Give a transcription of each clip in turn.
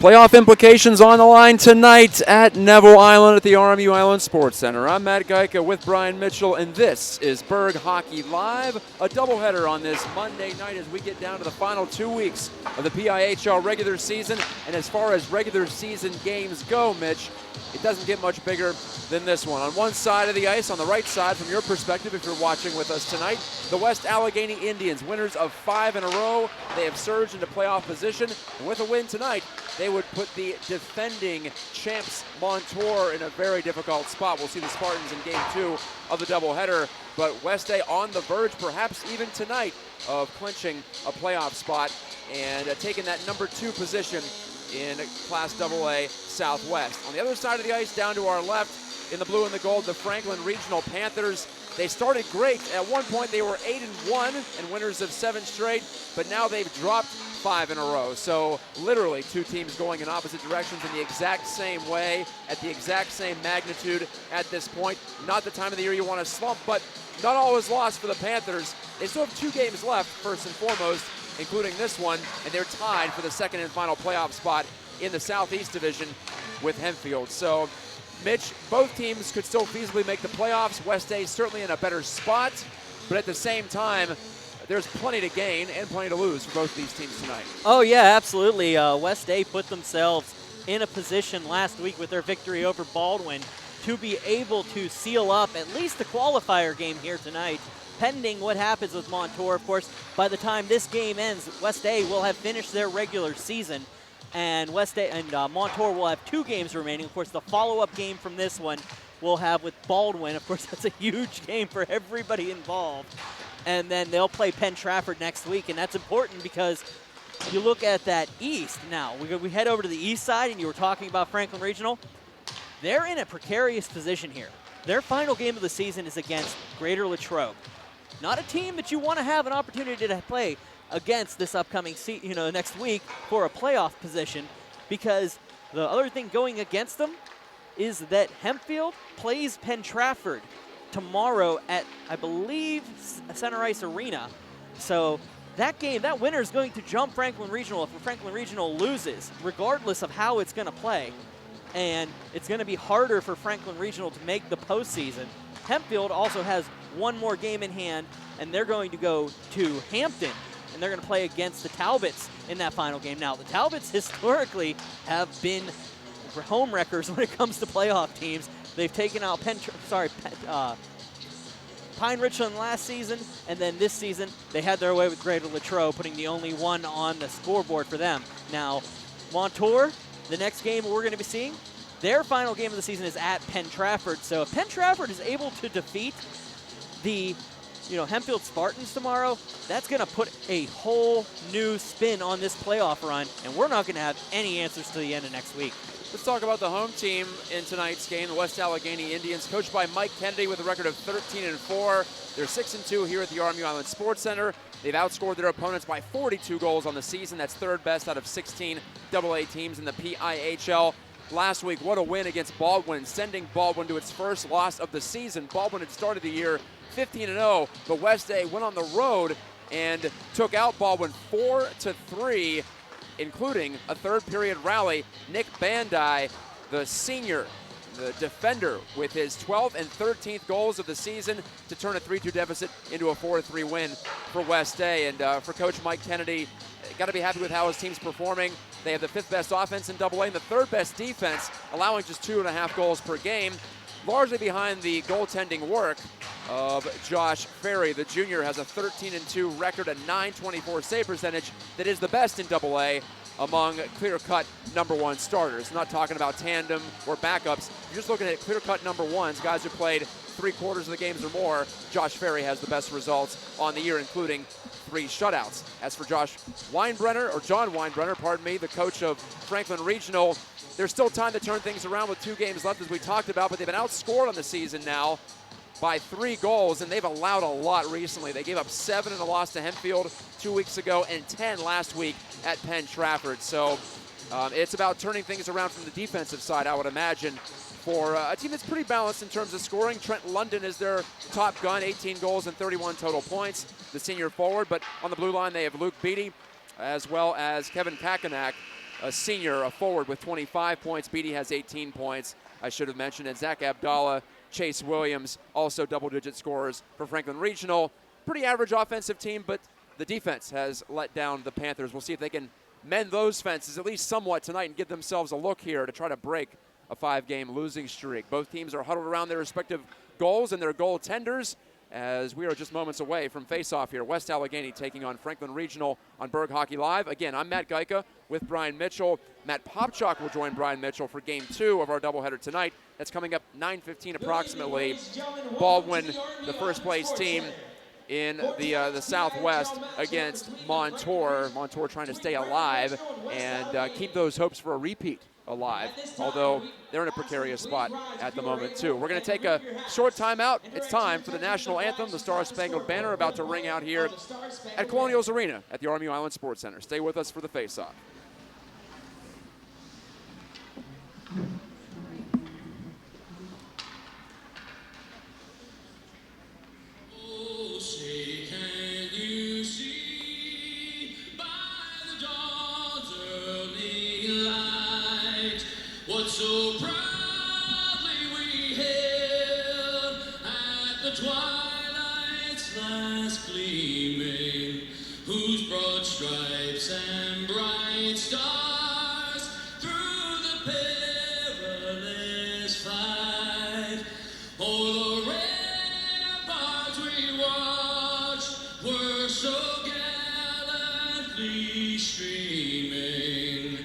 Playoff implications on the line tonight at Neville Island at the RMU Island Sports Center. I'm Matt Geica with Brian Mitchell, and this is Berg Hockey Live, a doubleheader on this Monday night as we get down to the final 2 weeks of the PIHL regular season. And as far as regular season games go, Mitch, it doesn't get much bigger than this one. On one side of the ice, on the right side from your perspective, if you're watching with us tonight, the West Allegheny Indians, winners of 5 in a row. They have surged into playoff position, and with a win tonight, they would put the defending champs Montour in a very difficult spot. We'll see the Spartans in Game 2 of the doubleheader, but West A on the verge, perhaps even tonight, of clinching a playoff spot and taking that number 2 position in Class-2A Southwest. On the other side of the ice, down to our left, in the blue and the gold, the Franklin Regional Panthers. They started great. At one point, they were 8-1 and winners of 7 straight, but now they've dropped 5 in a row. So literally 2 teams going in opposite directions in the exact same way, at the exact same magnitude at this point. Not the time of the year you want to slump, but not all is lost for the Panthers. They still have 2 games left, first and foremost, including this one, and they're tied for the second and final playoff spot in the Southeast Division with Hempfield. So, Mitch, both teams could still feasibly make the playoffs. West A certainly in a better spot, but at the same time, there's plenty to gain and plenty to lose for both of these teams tonight. Oh, yeah, absolutely. West A put themselves in a position last week with their victory over Baldwin to be able to seal up at least the qualifier game here tonight, pending what happens with Montour. Of course, by the time this game ends, West A will have finished their regular season, and Montour will have 2 games remaining. Of course, the follow-up game from this one we'll have with Baldwin. Of course, that's a huge game for everybody involved. And then they'll play Penn Trafford next week, and that's important because you look at that East now. We head over to the East side, and you were talking about Franklin Regional. They're in a precarious position here. Their final game of the season is against Greater Latrobe. Not a team that you want to have an opportunity to play against this upcoming next week for a playoff position, because the other thing going against them is that Hempfield plays Penn Trafford tomorrow at, I believe, Center Ice Arena. So that game, that winner is going to jump Franklin Regional if Franklin Regional loses, regardless of how it's going to play. And it's going to be harder for Franklin Regional to make the postseason. Hempfield also has one more game in hand, and they're going to go to Hampton, and they're going to play against the Talbots in that final game. Now, the Talbots historically have been home wreckers when it comes to playoff teams. They've taken out Pine Richland last season, and then this season they had their way with Greater Latrobe, putting the only one on the scoreboard for them. Now, Montour, the next game we're going to be seeing, their final game of the season is at Penn Trafford. So if Penn Trafford is able to defeat the Hempfield Spartans tomorrow, that's going to put a whole new spin on this playoff run, and we're not going to have any answers to the end of next week. Let's talk about the home team in tonight's game, the West Allegheny Indians, coached by Mike Kennedy with a record of 13-4. They're 6-2 here at the RMU Island Sports Center. They've outscored their opponents by 42 goals on the season. That's 3rd best out of 16 AA teams in the PIHL. Last week, what a win against Baldwin, sending Baldwin to its first loss of the season. Baldwin had started the year 15-0, but West A went on the road and took out Baldwin 4-3, including a 3rd period rally. Nick Bandai, the senior, the defender, with his 12th and 13th goals of the season to turn a 3-2 deficit into a 4-3 win for West A. And for Coach Mike Kennedy, got to be happy with how his team's performing. They have the 5th best offense in AA and the 3rd best defense, allowing just 2.5 goals per game, largely behind the goaltending work of Josh Ferry. The junior has a 13-2 record, a .924 save percentage that is the best in AA among clear-cut number 1 starters. I'm not talking about tandem or backups. You're just looking at clear-cut number 1s, guys who played 3/4 of the games or more. Josh Ferry has the best results on the year, including 3 shutouts. As for John Weinbrenner, the coach of Franklin Regional, there's still time to turn things around with 2 games left, as we talked about, but they've been outscored on the season now by 3 goals, and they've allowed a lot recently. They gave up 7 in a loss to Hempfield 2 weeks ago and 10 last week at Penn Trafford. So it's about turning things around from the defensive side, I would imagine, for a team that's pretty balanced in terms of scoring. Trent London is their top gun, 18 goals and 31 total points, the senior forward. But on the blue line, they have Luke Beatty as well as Kevin Kakonak. a senior, a forward with 25 points. Beatty has 18 points, I should have mentioned. And Zach Abdallah, Chase Williams, also double-digit scorers for Franklin Regional. Pretty average offensive team, but the defense has let down the Panthers. We'll see if they can mend those fences at least somewhat tonight and give themselves a look here to try to break a 5-game losing streak. Both teams are huddled around their respective goals and their goaltenders as we are just moments away from face-off here. West Allegheny taking on Franklin Regional on BurghHockeyLive. Again, I'm Matt Geica with Brian Mitchell. Matt Popchak will join Brian Mitchell for Game 2 of our doubleheader tonight. That's coming up 9:15 approximately. Baldwin, the first-place team in the Southwest against Montour. Montour trying to stay alive and keep those hopes for a repeat alive, although they're in a precarious spot at the moment too. We're going to take a short timeout. It's time for the national anthem, the Star-Spangled Banner, about to ring out here at Colonials Arena at the Army Island Sports Center. Stay with us for the face-off. So proudly we hailed at the twilight's last gleaming, whose broad stripes and bright stars through the perilous fight, o'er the ramparts we watched were so gallantly streaming.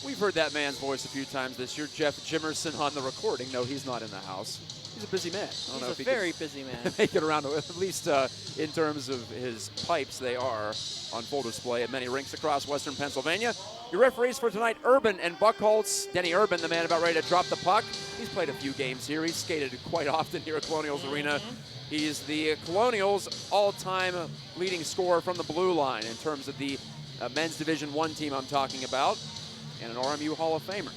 We've heard that man's voice a few times this year. Jeff Jimerson on the recording. No, he's not in the house. He's a busy man. I don't know if he very busy man. Make it around, at least in terms of his pipes, they are on full display at many rinks across western Pennsylvania. Your referees for tonight, Urban and Buckholtz. Denny Urban, the man about ready to drop the puck. He's played a few games here. He's skated quite often here at Colonials Arena. He's the Colonials' all-time leading scorer from the blue line in terms of the men's Division I team I'm talking about, and an RMU Hall of Famer.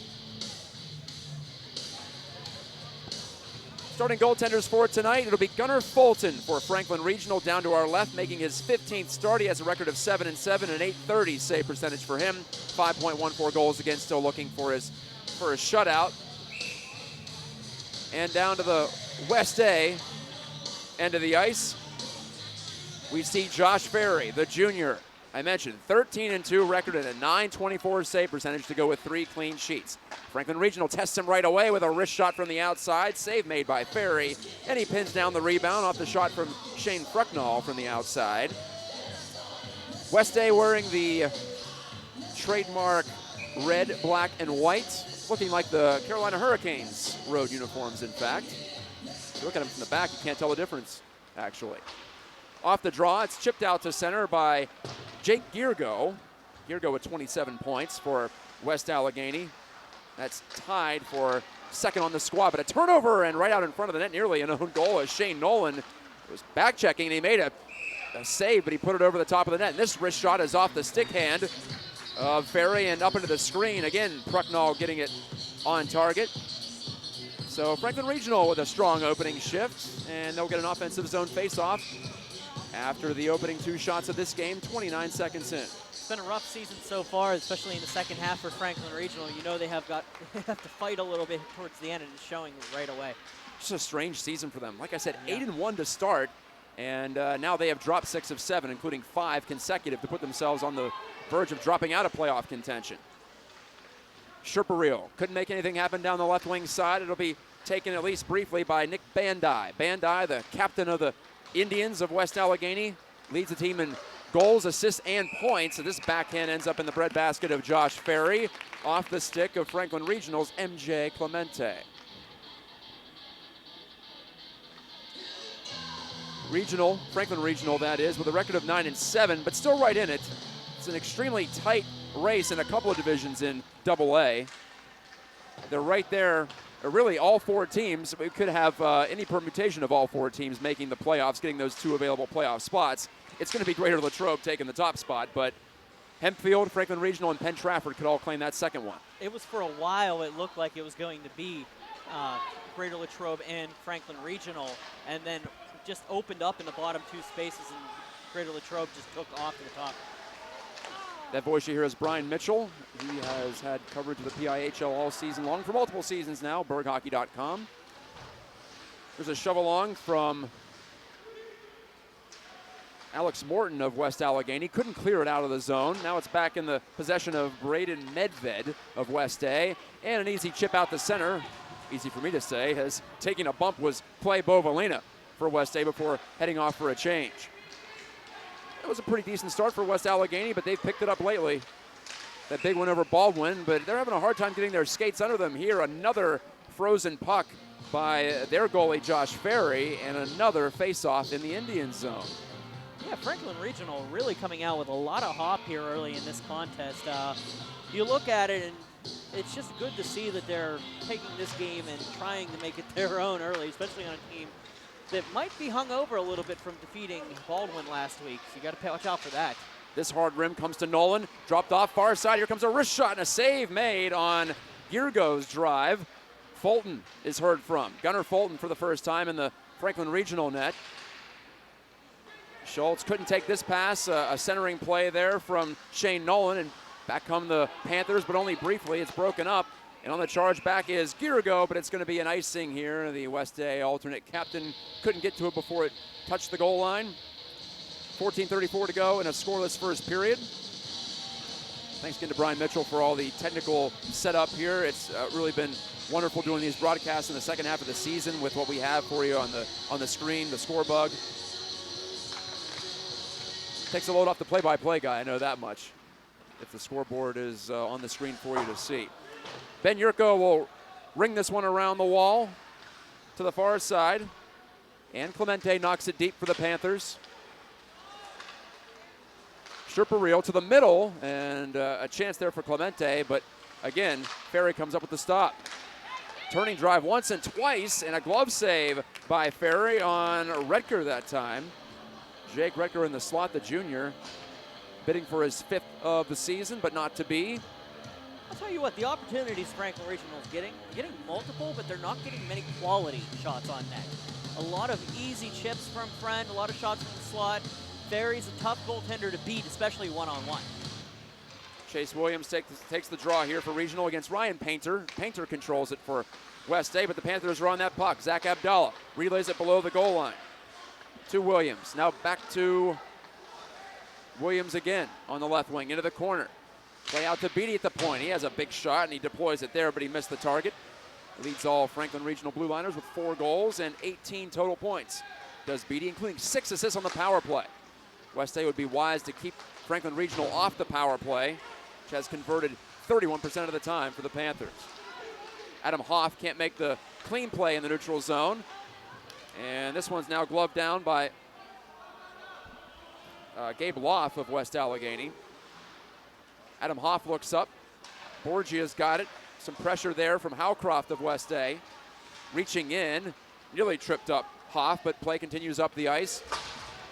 Starting goaltenders for tonight, it'll be Gunnar Fulton for Franklin Regional down to our left, making his 15th start. He has a record of 7-7, an .830 save percentage for him. 5.14 goals against, still looking for his shutout. And down to the West A end of the ice, we see Josh Ferry, the junior. I mentioned 13-2 record and a .924 save percentage to go with 3 clean sheets. Franklin Regional tests him right away with a wrist shot from the outside. Save made by Ferry, and he pins down the rebound off the shot from Shane Frucknall from the outside. West A wearing the trademark red, black, and white, looking like the Carolina Hurricanes road uniforms, in fact. If you look at them from the back, you can't tell the difference, actually. Off the draw, it's chipped out to center by Jake Giergo. Giergo with 27 points for West Allegheny. That's tied for second on the squad, but a turnover and right out in front of the net, nearly an own goal, as Shane Nolan was back checking and he made a save, but he put it over the top of the net. And this wrist shot is off the stick hand of Ferry and up into the screen. Again, Prucknall getting it on target. So Franklin Regional with a strong opening shift, and they'll get an offensive zone face-off after the opening 2 shots of this game, 29 seconds in. It's been a rough season so far, especially in the second half for Franklin Regional. You know they have to fight a little bit towards the end, and it's showing right away. Just a strange season for them. Like I said, 8-1 to start, and now they have dropped 6 of 7, including 5 consecutive, to put themselves on the verge of dropping out of playoff contention. Sherpareel couldn't make anything happen down the left wing side. It'll be taken at least briefly by Nick Bandai. Bandai, the captain of the Indians of West Allegheny, leads the team in goals, assists, and points. So this backhand ends up in the breadbasket of Josh Ferry off the stick of Franklin Regional's MJ Clemente. Regional, Franklin Regional that is, with a record of 9-7, but still right in it. It's an extremely tight race in a couple of divisions in AA. They're right there, really all four teams. We could have any permutation of all four teams making the playoffs, getting those two available playoff spots. It's going to be Greater Latrobe taking the top spot, but Hempfield, Franklin Regional, and Penn Trafford could all claim that second one. It was for a while, it looked like it was going to be Greater Latrobe and Franklin Regional, and then just opened up in the bottom two spaces, and Greater Latrobe just took off to the top. That voice you hear is Brian Mitchell. He has had coverage of the PIHL all season long for multiple seasons now, BurghHockey.com. There's a shove along from Alex Morton of West Allegheny. Couldn't clear it out of the zone. Now it's back in the possession of Braden Medved of West A. And an easy chip out the center, easy for me to say, as taking a bump was Clay Bovalina for West A before heading off for a change. It was a pretty decent start for West Allegheny, but they've picked it up lately. That big one over Baldwin, but they're having a hard time getting their skates under them here. Another frozen puck by their goalie, Josh Ferry, and another face-off in the Indian zone. Yeah, Franklin Regional really coming out with a lot of hop here early in this contest. You look at it, and it's just good to see that they're taking this game and trying to make it their own early, especially on a team that might be hung over a little bit from defeating Baldwin last week. So you got to watch out for that. This hard rim comes to Nolan, dropped off far side. Here comes a wrist shot and a save made on Girgo's drive. Fulton is heard from. Gunnar Fulton for the first time in the Franklin Regional net. Schultz couldn't take this pass, a centering play there from Shane Nolan, and back come the Panthers, but only briefly. It's broken up, and on the charge back is Girgo, but it's going to be an icing here. The West A alternate captain couldn't get to it before it touched the goal line. 14:34 to go in a scoreless first period. Thanks again to Brian Mitchell for all the technical setup here. It's really been wonderful doing these broadcasts in the second half of the season with what we have for you on the screen, the score bug. Takes a load off the play-by-play guy, I know that much, if the scoreboard is on the screen for you to see. Ben Yurko will ring this one around the wall to the far side, and Clemente knocks it deep for the Panthers. Sherpa to the middle, and a chance there for Clemente, but again, Ferry comes up with the stop. Turning drive once and twice, and a glove save by Ferry on Redker that time. Jake Redker in the slot, the junior, bidding for his 5th of the season, but not to be. I'll tell you what, the opportunities Franklin Regional is getting multiple, but they're not getting many quality shots on net. A lot of easy chips from Friend, a lot of shots from the slot. Ferry's a tough goaltender to beat, especially one-on-one. Chase Williams takes the draw here for Regional against Ryan Painter. Painter controls it for West A, but the Panthers are on that puck. Zach Abdallah relays it below the goal line to Williams. Now back to Williams again on the left wing into the corner. Play out to Beatty at the point. He has a big shot and he deploys it there, but he missed the target. Leads all Franklin Regional Blue Liners with 4 goals and 18 total points. Does Beatty, including 6 assists on the power play. West A would be wise to keep Franklin Regional off the power play, which has converted 31% of the time for the Panthers. Adam Hoff can't make the clean play in the neutral zone. And this one's now gloved down by Gabe Loff of West Allegheny. Adam Hoff looks up. Borgia's got it. Some pressure there from Howcroft of West A. Reaching in, nearly tripped up Hoff, but play continues up the ice.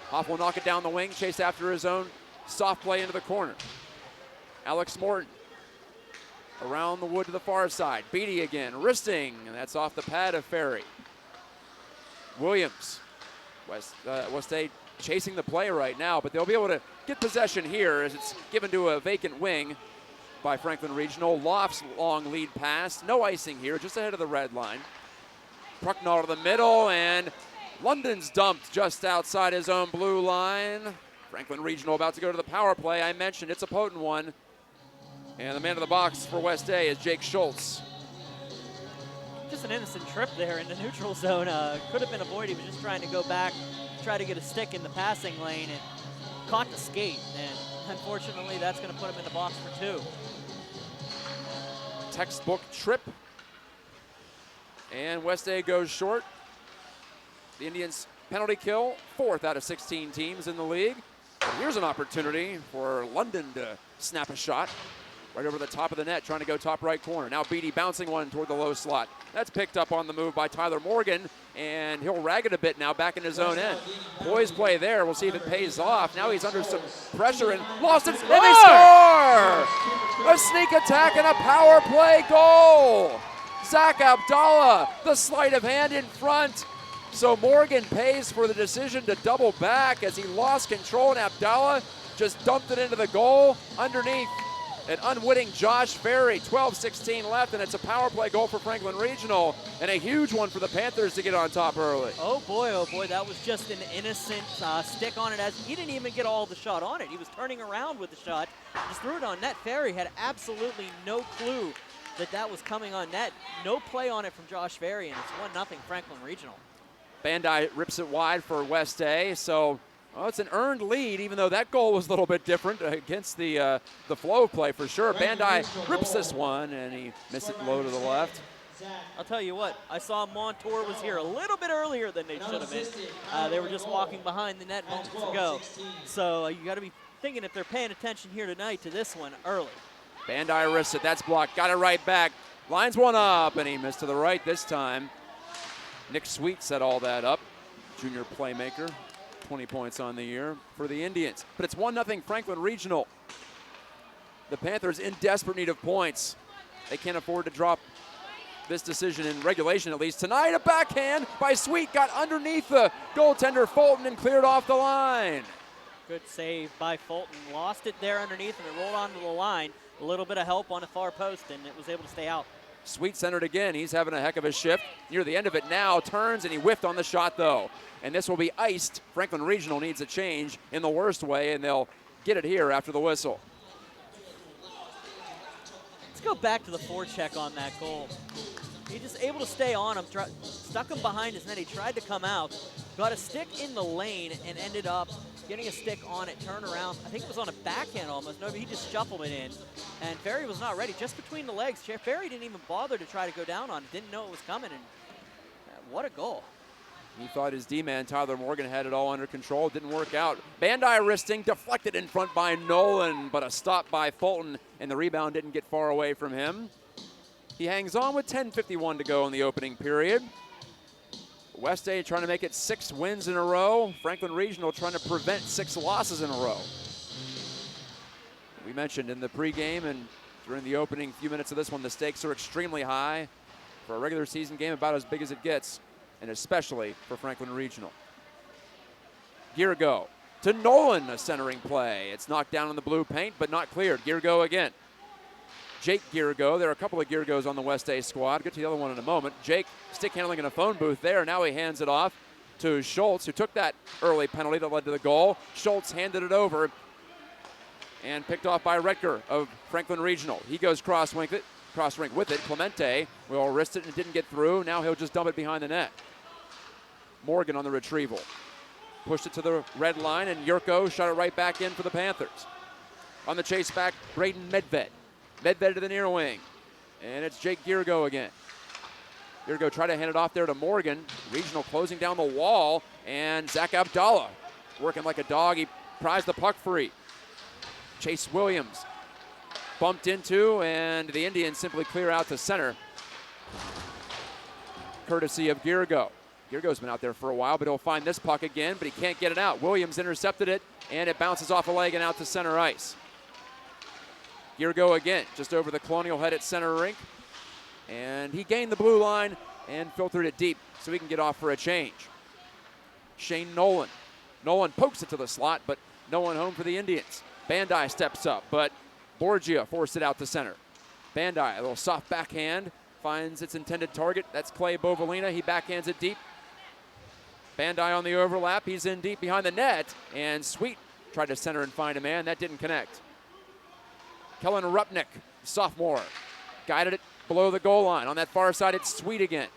Hoff will knock it down the wing, chased after his own soft play into the corner. Alex Morton around the wood to the far side. Beatty again, wristing, and that's off the pad of Ferry. Williams, West A chasing the play right now, but they'll be able to get possession here as it's given to a vacant wing by Franklin Regional. Loft's long lead pass, no icing here, just ahead of the red line. Prucknall to the middle, and London's dumped just outside his own blue line. Franklin Regional about to go to the power play. I mentioned it's a potent one. And the man of the box for West A is Jake Schultz. Just an innocent trip there in the neutral zone. Could have been avoided. He was just trying to go back, try to get a stick in the passing lane, and caught the skate, and unfortunately that's going to put him in the box for 2. Textbook trip. And West A goes short. The Indians penalty kill, 4th out of 16 teams in the league. And here's an opportunity for London to snap a shot right over the top of the net, trying to go top right corner. Now Beatty bouncing one toward the low slot. That's picked up on the move by Tyler Morgan, and he'll rag it a bit now back in his own end. Poise play there. We'll see if it pays off. Now he's under some pressure and lost it, and they score! A sneak attack and a power play goal. Zach Abdallah, the sleight of hand in front. So Morgan pays for the decision to double back as he lost control, and Abdallah just dumped it into the goal underneath an unwitting Josh Ferry. 12:16 left, and it's a power play goal for Franklin Regional, and a huge one for the Panthers to get on top early. Oh boy, that was just an innocent stick on it, as he didn't even get all the shot on it. He was turning around with the shot, just threw it on net. Ferry had absolutely no clue that was coming on net. No play on it from Josh Ferry, and it's 1-0 Franklin Regional. Bandai rips it wide for West A, so it's an earned lead, even though that goal was a little bit different against the flow play for sure. Bandai rips this one, and he missed it low to the left. I'll tell you what, I saw Montour was here a little bit earlier than they should have been. They were just walking behind the net moments ago. So you got to be thinking, if they're paying attention here tonight, to this one early. Bandai risks it, that's blocked, got it right back. Lines one up, and he missed to the right this time. Nick Sweet set all that up, junior playmaker. 20 points on the year for the Indians. But it's 1-0 Franklin Regional. The Panthers in desperate need of points. They can't afford to drop this decision in regulation, at least. Tonight, a backhand by Sweet got underneath the goaltender Fulton and cleared off the line. Good save by Fulton. Lost it there underneath, and it rolled onto the line. A little bit of help on the far post, and it was able to stay out. Sweet centered again. He's having a heck of a shift. Near the end of it now, turns, and he whiffed on the shot, though. And this will be iced. Franklin Regional needs a change in the worst way, and they'll get it here after the whistle. Let's go back to the forecheck on that goal. He just able to stay on him, stuck him behind his net. He tried to come out, got a stick in the lane, and ended up getting a stick on it, turn around. I think it was on a backhand almost. No, he just shuffled it in. And Ferry was not ready, just between the legs. Ferry didn't even bother to try to go down on it, didn't know it was coming, and what a goal. He thought his D-man, Tyler Morgan, had it all under control. Didn't work out. Bandai wristing, deflected in front by Nolan, but a stop by Fulton, and the rebound didn't get far away from him. He hangs on with 10:51 to go in the opening period. West A trying to make it 6 wins in a row. Franklin Regional trying to prevent 6 losses in a row. We mentioned in the pregame and during the opening few minutes of this one, the stakes are extremely high for a regular season game, about as big as it gets, and especially for Franklin Regional. Girgo to Nolan, a centering play. It's knocked down in the blue paint, but not cleared. Girgo again. Jake Girgo. There are a couple of Girgos on the West A squad. Get to the other one in a moment. Jake stick handling in a phone booth there. Now he hands it off to Schultz, who took that early penalty that led to the goal. Schultz handed it over and picked off by Retker of Franklin Regional. He goes cross rink with it. Clemente will wrist it and it didn't get through. Now he'll just dump it behind the net. Morgan on the retrieval. Pushed it to the red line, and Yurko shot it right back in for the Panthers. On the chase back, Braden Medved. Medved to the near wing. And it's Jake Girgo again. Girgo tried to hand it off there to Morgan. Regional closing down the wall, and Zach Abdallah working like a dog. He pries the puck free. Chase Williams bumped into, and the Indians simply clear out to center, courtesy of Girgo. Girgo's been out there for a while, but he'll find this puck again, but he can't get it out. Williams intercepted it, and it bounces off a leg and out to center ice. Girgo again, just over the Colonial head at center rink, and he gained the blue line and filtered it deep so he can get off for a change. Shane Nolan. Nolan pokes it to the slot, but no one home for the Indians. Bandai steps up, but Borgia forced it out to center. Bandai, a little soft backhand, finds its intended target. That's Clay Bovalina. He backhands it deep. Bandai on the overlap. He's in deep behind the net, and Sweet tried to center and find a man. That didn't connect. Kellen Rupnick, sophomore, guided it below the goal line. On that far side, it's Sweet again.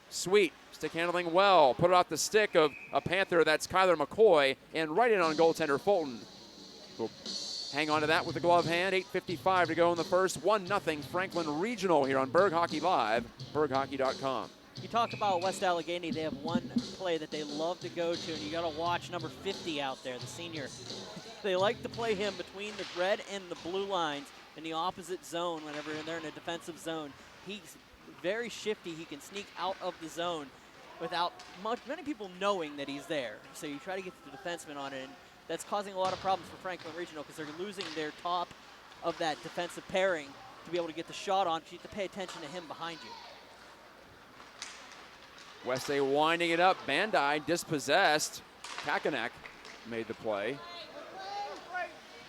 Sweet, stick handling well. Put it off the stick of a Panther. That's Kyler McCoy, and right in on goaltender Fulton. We'll hang on to that with the glove hand. 8:55 to go in the first. 1-0 Franklin Regional here on Burgh Hockey Live, BurghHockey.com. You talk about West Allegheny, they have one play that they love to go to, and you got to watch number 50 out there, the senior. They like to play him between the red and the blue lines in the opposite zone whenever they're in a defensive zone. He's very shifty. He can sneak out of the zone without many people knowing that he's there. So you try to get the defenseman on it, and that's causing a lot of problems for Franklin Regional because they're losing their top of that defensive pairing to be able to get the shot on. You have to pay attention to him behind you. West A winding it up. Bandai dispossessed. Kakenek made the play.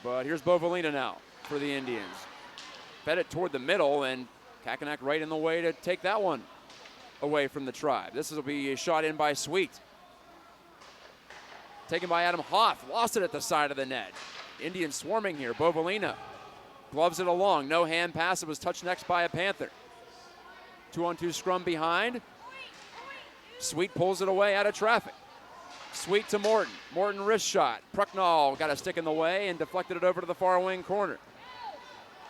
But here's Bovalina now for the Indians. Fed it toward the middle, and Kakenek right in the way to take that one away from the Tribe. This will be a shot in by Sweet. Taken by Adam Hoff. Lost it at the side of the net. Indians swarming here. Bovalina gloves it along. No hand pass. It was touched next by a Panther. 2-on-2 scrum behind. Sweet pulls it away out of traffic. Sweet to Morton. Morton wrist shot. Prucknall got a stick in the way and deflected it over to the far wing corner.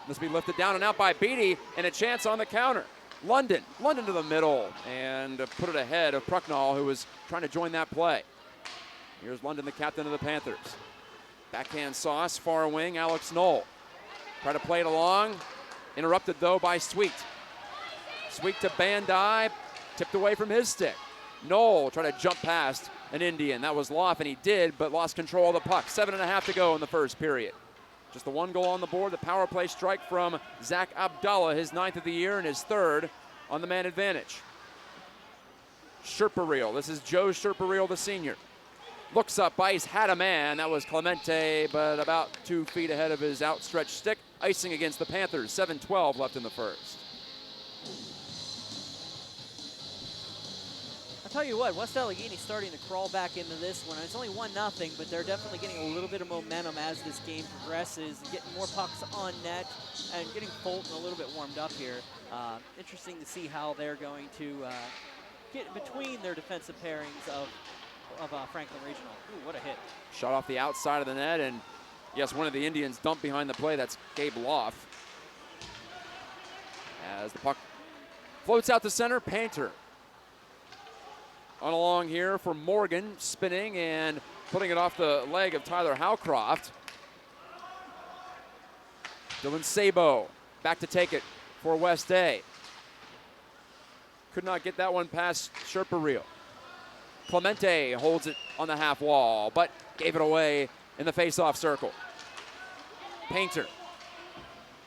This will be lifted down and out by Beatty, and a chance on the counter. London to the middle and put it ahead of Prucknall, who was trying to join that play. Here's London, the captain of the Panthers. Backhand sauce, far wing, Alex Knoll. Try to play it along. Interrupted though by Sweet. Sweet to Bandai, tipped away from his stick. Knoll tried to jump past an Indian. That was Loff, and he did, but lost control of the puck. 7.5 to go in the first period. Just the one goal on the board, the power play strike from Zach Abdallah, his 9th of the year and his 3rd on the man advantage. Sherpareel, this is Joe Sherpareel, the senior. Looks up, ice, had a man. That was Clemente, but about 2 feet ahead of his outstretched stick. Icing against the Panthers, 7:12 left in the first. I'll tell you what, West Allegheny starting to crawl back into this one. It's only 1-0, but they're definitely getting a little bit of momentum as this game progresses, getting more pucks on net and getting Fulton a little bit warmed up here. Interesting to see how they're going to get between their defensive pairings of Franklin Regional. Ooh, what a hit. Shot off the outside of the net, and yes, one of the Indians dumped behind the play. That's Gabe Loff. As the puck floats out to center, Painter on along here for Morgan, spinning and putting it off the leg of Tyler Howcroft. Dylan Sabo back to take it for West A. Could not get that one past Sherpareel. Clemente holds it on the half wall, but gave it away in the face-off circle. Painter.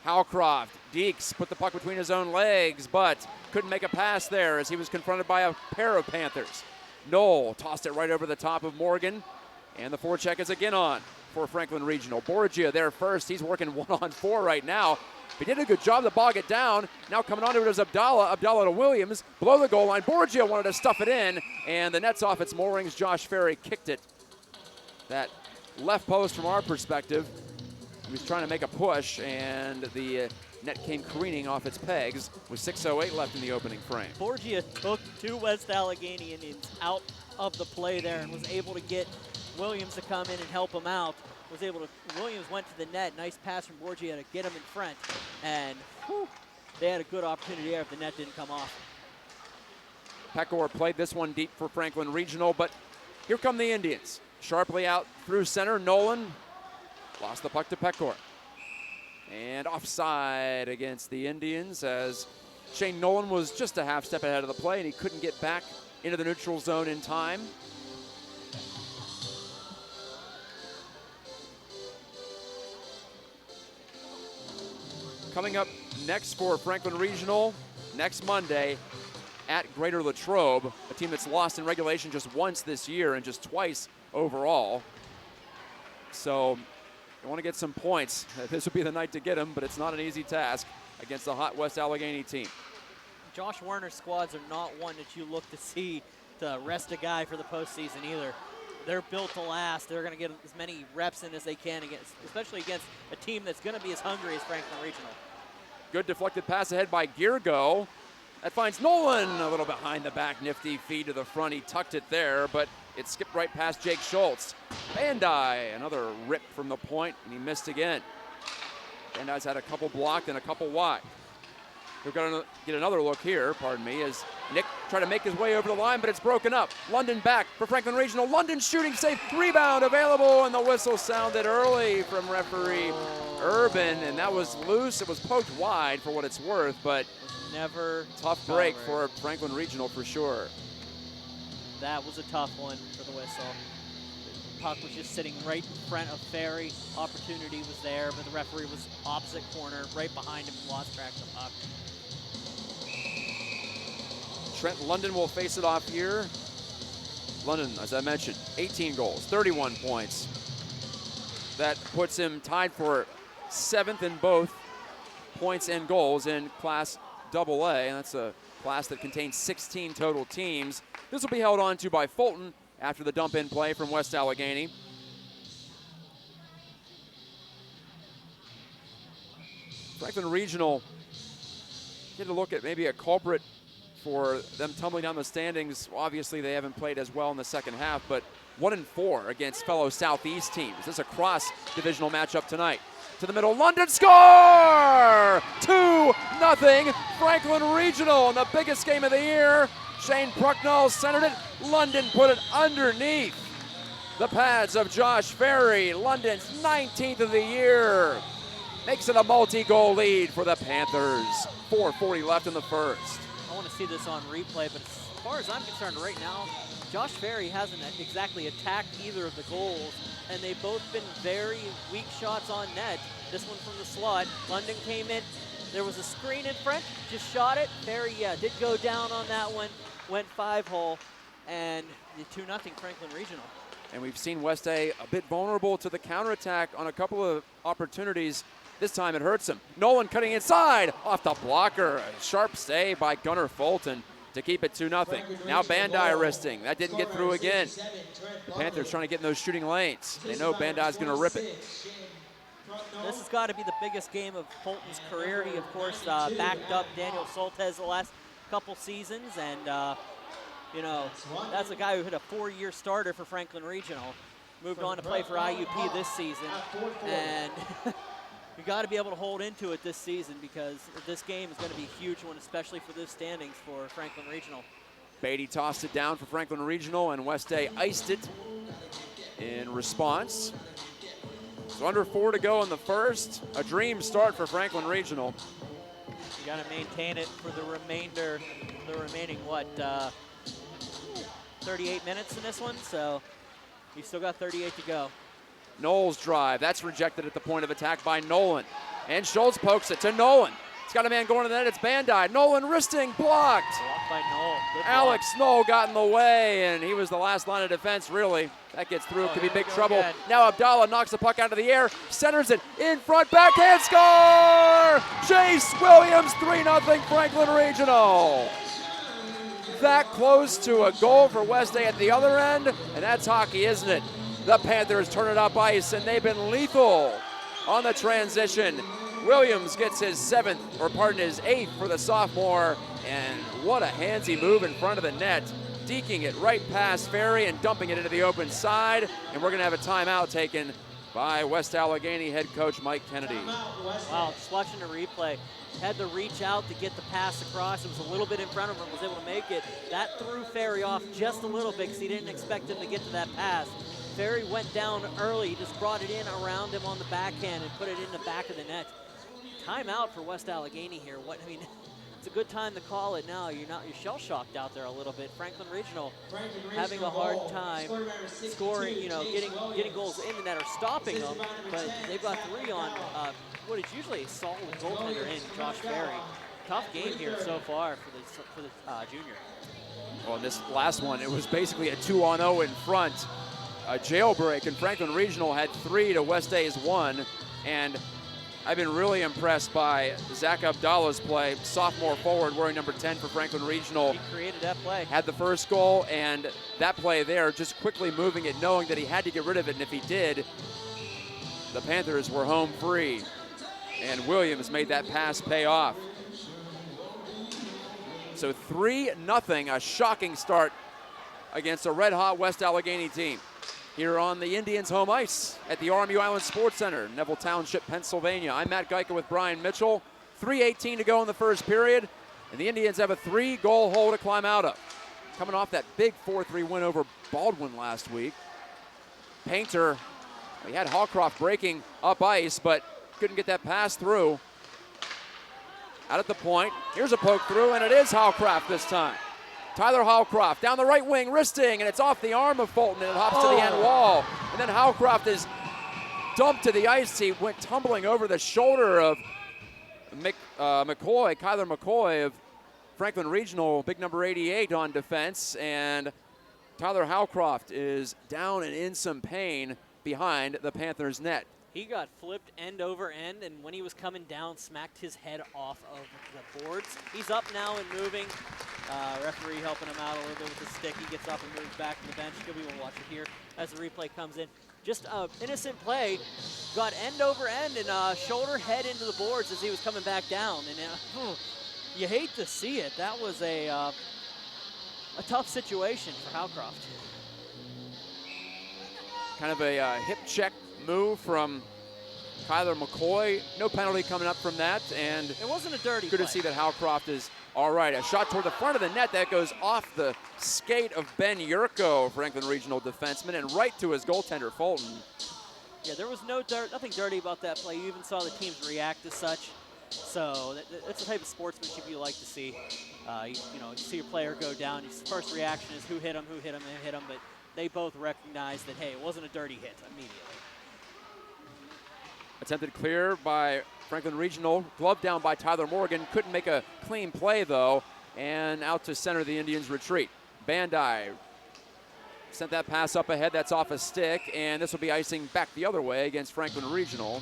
Howcroft. Deeks put the puck between his own legs, but couldn't make a pass there as he was confronted by a pair of Panthers. Knoll tossed it right over the top of Morgan, and the forecheck is again on for Franklin Regional. Borgia there first. He's working 1-on-4 right now. He did a good job to bog it down. Now coming onto it is Abdallah. Abdallah to Williams. Below the goal line. Borgia wanted to stuff it in, and the net's off its moorings. Josh Ferry kicked it. That left post from our perspective. He was trying to make a push, and the net came careening off its pegs with 6:08 left in the opening frame. Borgia took 2 West Allegheny Indians out of the play there and was able to get Williams to come in and help him out. Williams went to the net. Nice pass from Borgia to get him in front. And whew, they had a good opportunity there if the net didn't come off. Pecor played this one deep for Franklin Regional, but here come the Indians. Sharply out through center. Nolan lost the puck to Pecor. And offside against the Indians as Shane Nolan was just a half step ahead of the play and he couldn't get back into the neutral zone in time. Coming up next for Franklin Regional, next Monday at Greater Latrobe, a team that's lost in regulation just once this year and just twice overall. So you want to get some points. This would be the night to get them, but it's not an easy task against the hot West Allegheny team. Josh Werner's squads are not one that you look to see to rest a guy for the postseason either. They're built to last. They're going to get as many reps in as they can, especially against a team that's going to be as hungry as Franklin Regional. Good deflected pass ahead by Girgo. That finds Nolan a little behind the back, nifty feed to the front. He tucked it there, but it skipped right past Jake Schultz. Bandai, another rip from the point, and he missed again. Bandai's had a couple blocked and a couple wide. We're going to get another look here, pardon me, as Nick tried to make his way over the line, but it's broken up. London back for Franklin Regional. London shooting safe, rebound available, and the whistle sounded early from referee Urban, and that was loose. It was poked wide for what it's worth, but never tough break for Franklin Regional for sure. That was a tough one for the whistle. Puck was just sitting right in front of Ferry. Opportunity was there, but the referee was opposite corner, right behind him, and lost track of the puck. Trent London will face it off here. London, as I mentioned, 18 goals, 31 points. That puts him tied for 7th in both points and goals in Class-AA, and that's a class that contains 16 total teams. This will be held on to by Fulton after the dump-in play from West Allegheny. Franklin Regional, get a look at maybe a culprit for them tumbling down the standings. Obviously, they haven't played as well in the second half, but 1-4 against fellow Southeast teams. This is a cross-divisional matchup tonight. To the middle, London score! 2-0 Franklin Regional in the biggest game of the year. Shane Prucknall centered it. London put it underneath the pads of Josh Ferry. London's 19th of the year. Makes it a multi-goal lead for the Panthers. 4:40 left in the first. I want to see this on replay, but as far as I'm concerned right now, Josh Ferry hasn't exactly attacked either of the goals, and they've both been very weak shots on net. This one from the slot. London came in. There was a screen in front, just shot it. Ferry, did go down on that one, went 5-hole, and the 2-0 Franklin Regional. And we've seen West A a bit vulnerable to the counterattack on a couple of opportunities. This time it hurts him. Nolan cutting inside, off the blocker. A sharp save by Gunnar Fulton to keep it 2-0. Now Bandai wristing. That didn't get through again. The Panthers trying to get in those shooting lanes. They know Bandai's going to rip it. This has got to be the biggest game of Fulton's career. He, of course, backed up Daniel Soltez the last couple seasons, and you know, that's a guy who hit a 4-year starter for Franklin Regional. Moved on to play for IUP this season, and you got to be able to hold into it this season, because this game is going to be a huge one, especially for the standings for Franklin Regional. Beatty tossed it down for Franklin Regional, and West A iced it in response. So under 4 to go in the first. A dream start for Franklin Regional. You got to maintain it for the remaining, what, 38 minutes in this one, so you still got 38 to go. Knowles drive, that's rejected at the point of attack by Nolan. And Schultz pokes it to Nolan. He's got a man going to the net, it's Bandai. Nolan wristing, blocked. Blocked by Knoll. Good Alex block. Knoll got in the way, and he was the last line of defense, really. That gets through, could be big trouble. Again. Now Abdallah knocks the puck out of the air, centers it, in front, backhand score! Chase Williams, 3-0 Franklin Regional. That close to a goal for West A at the other end, and that's hockey, isn't it? The Panthers turn it up ice, and they've been lethal on the transition. Williams gets his 8th for the sophomore, and what a handsy move in front of the net, deking it right past Ferry and dumping it into the open side, and we're gonna have a timeout taken by West Allegheny head coach Mike Kennedy. Wow, just watching the replay. Had to reach out to get the pass across. It was a little bit in front of him, was able to make it. That threw Ferry off just a little bit because he didn't expect him to get to that pass. Ferry went down early, he just brought it in around him on the backhand and put it in the back of the net. Timeout for West Allegheny here. It's a good time to call it now. You're shell-shocked out there a little bit. Franklin Regional having a hard time scoring, getting goals in the net or stopping them, but they've got 3 on what is usually a solid goaltender in Josh Ferry. Tough game here so far for the junior. Well, in this last one, it was basically a 2-on-0 in front. A jailbreak, and Franklin Regional had 3 to West A's 1, and I've been really impressed by Zach Abdallah's play, sophomore forward wearing number 10 for Franklin Regional. He created that play. Had the first goal, and that play there, just quickly moving it, knowing that he had to get rid of it, and if he did, the Panthers were home free. And Williams made that pass pay off. So 3-0, a shocking start against a red-hot West Allegheny team here on the Indians' home ice at the RMU Island Sports Center, Neville Township, Pennsylvania. I'm Matt Geica with Brian Mitchell. 3:18 to go in the first period, and the Indians have a 3-goal hole to climb out of. Coming off that big 4-3 win over Baldwin last week. Painter, he had Hallcroft breaking up ice, but couldn't get that pass through. Out at the point, here's a poke through, and it is Hallcroft this time. Tyler Hallcroft down the right wing, wristing, and it's off the arm of Fulton, and it hops to the end wall. And then Hallcroft is dumped to the ice. He went tumbling over the shoulder of McCoy, Kyler McCoy of Franklin Regional, big number 88 on defense, and Tyler Hallcroft is down and in some pain behind the Panthers' net. He got flipped end over end, and when he was coming down, smacked his head off of the boards. He's up now and moving. Referee helping him out a little bit with the stick. He gets up and moves back to the bench. You'll be able to watch it here as the replay comes in. Just innocent play, got end over end and shoulder head into the boards as he was coming back down. And you hate to see it. That was a tough situation for Hallcroft. Kind of a hip check move from Kyler McCoy. No penalty coming up from that, and it wasn't a dirty good play. to see that Hallcroft is all right. A shot toward the front of the net that goes off the skate of Ben Yurko, Franklin Regional defenseman, and right to his goaltender, Fulton. Yeah, there was nothing dirty about that play. You even saw the teams react as such. So that's the type of sportsmanship you like to see. You see your player go down. His first reaction is who hit him, but they both recognize that, hey, it wasn't a dirty hit immediately. Attempted clear by Franklin Regional. Glove down by Tyler Morgan. Couldn't make a clean play, though. And out to center the Indians' retreat. Bandai sent that pass up ahead. That's off a stick. And this will be icing back the other way against Franklin Regional.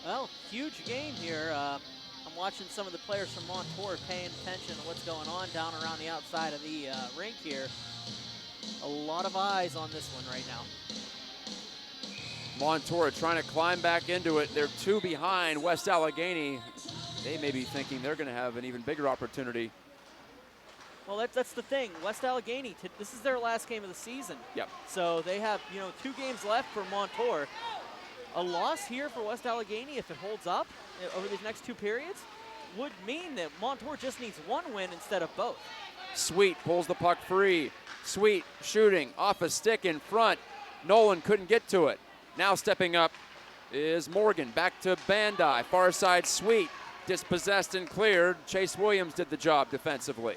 Well, huge game here. I'm watching some of the players from Montour paying attention to what's going on down around the outside of the rink here. A lot of eyes on this one right now. Montour trying to climb back into it. They're 2 behind West Allegheny. They may be thinking they're going to have an even bigger opportunity. Well, that's the thing. West Allegheny, this is their last game of the season. Yep. So they have 2 games left for Montour. A loss here for West Allegheny, if it holds up over these next 2 periods, would mean that Montour just needs 1 win instead of both. Sweet pulls the puck free. Sweet shooting off a stick in front. Nolan couldn't get to it. Now stepping up is Morgan. Back to Bandai. Far side Sweet. Dispossessed and cleared. Chase Williams did the job defensively.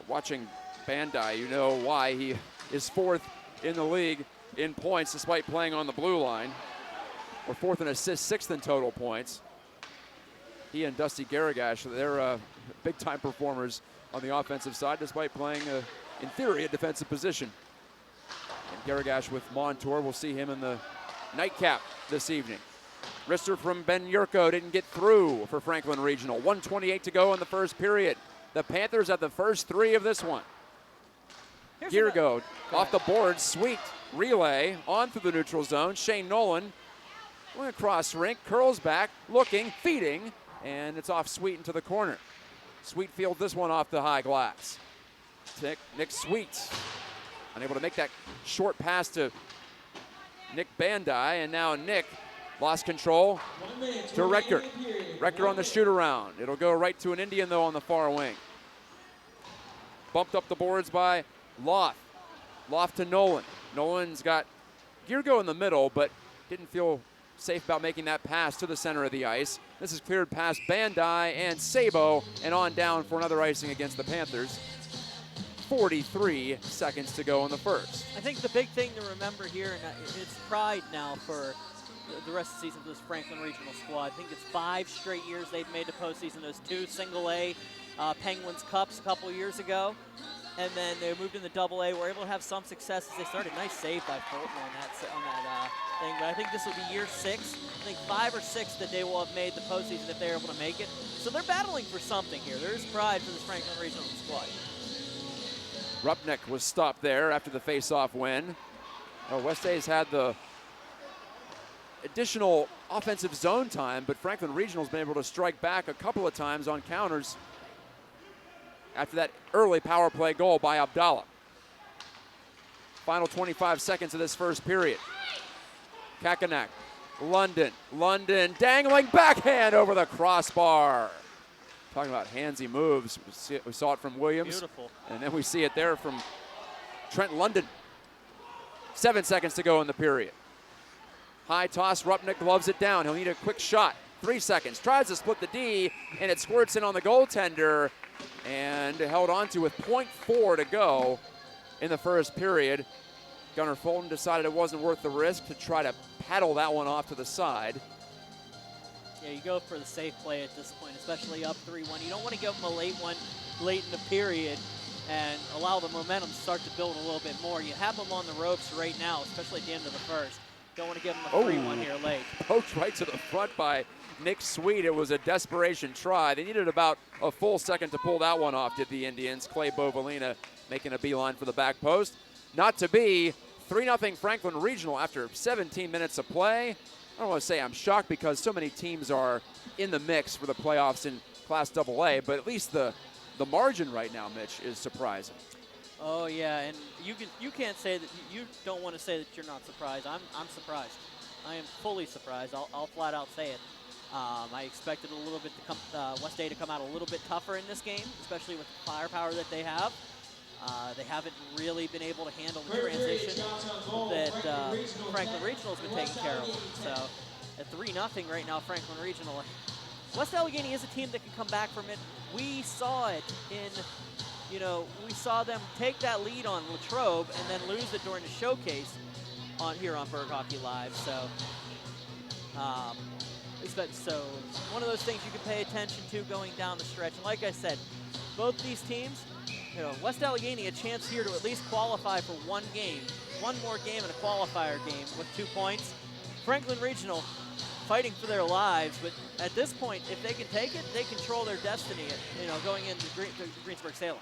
Watching Bandai, you know why. He is 4th in the league in points despite playing on the blue line. Or 4th in assists, 6th in total points. He and Dusty Garagash, they're big-time performers on the offensive side despite playing, in theory, a defensive position. And Garagash with Montour, we'll see him in the nightcap this evening. Wrister from Ben Yurko didn't get through for Franklin Regional. 1:28 to go in the first period. The Panthers have the first 3 of this one. Girgo off the board, Sweet relay on through the neutral zone. Shane Nolan going across rink, curls back, looking, feeding, and it's off Sweet into the corner. Sweet fields this one off the high glass. Nick Sweet unable to make that short pass to Nick Bandai, and now Nick lost control to Recker. Recker on the shoot around. It'll go right to an Indian, though, on the far wing. Bumped up the boards by Loft. Loft to Nolan. Nolan's got Girgo in the middle, but didn't feel safe about making that pass to the center of the ice. This is cleared past Bandai and Sabo, and on down for another icing against the Panthers. 43 seconds to go in the first. I think the big thing to remember here, and it's pride now for the rest of the season for this Franklin Regional squad. I think it's 5 straight years they've made the postseason. Those 2 single-A Penguins Cups a couple years ago. And then they moved into Double-A. Were able to have some successes. They started nice save by Fulton on that thing. But I think this will be year 6. I think 5 or 6 that they will have made the postseason if they're able to make it. So they're battling for something here. There is pride for this Franklin Regional squad. Rupnick was stopped there after the face-off win. West A's had the additional offensive zone time, but Franklin Regional's been able to strike back a couple of times on counters after that early power play goal by Abdallah. Final 25 seconds of this first period. Kakenak, London dangling backhand over the crossbar. Talking about handsy moves. We saw it from Williams. Beautiful. And then we see it there from Trent London. 7 seconds to go in the period. High toss, Rupnick gloves it down. He'll need a quick shot. 3 seconds, tries to split the D, and it squirts in on the goaltender, and held on to with .4 to go in the first period. Gunnar Fulton decided it wasn't worth the risk to try to paddle that one off to the side. Yeah, you go for the safe play at this point, especially up 3-1. You don't want to give them a late one late in the period and allow the momentum to start to build a little bit more. You have them on the ropes right now, especially at the end of the first. Don't want to give them a 3-1 here late. Poked right to the front by Nick Sweet. It was a desperation try. They needed about a full second to pull that one off, did the Indians. Clay Bovalina making a beeline for the back post. Not to be. 3-0 Franklin Regional after 17 minutes of play. I don't want to say I'm shocked because so many teams are in the mix for the playoffs in Class-AA, but at least the margin right now, Mitch, is surprising. Oh yeah, and you can't say that you don't want to say that you're not surprised. I'm surprised. I am fully surprised. I'll flat out say it. I expected a little bit to come West A to come out a little bit tougher in this game, especially with the firepower that they have. They haven't really been able to handle the transition that Franklin Regional has been taking care of. So at 3-0 right now, Franklin Regional. West Allegheny is a team that can come back from it. We saw it we saw them take that lead on Latrobe and then lose it during the showcase here on BurghHockeyLive. So one of those things you can pay attention to going down the stretch. And like I said, both these teams, West Allegheny a chance here to at least qualify for one more game and a qualifier game with 2 points. Franklin Regional fighting for their lives, but at this point, if they can take it, they control their destiny, going into Greensburg-Salem.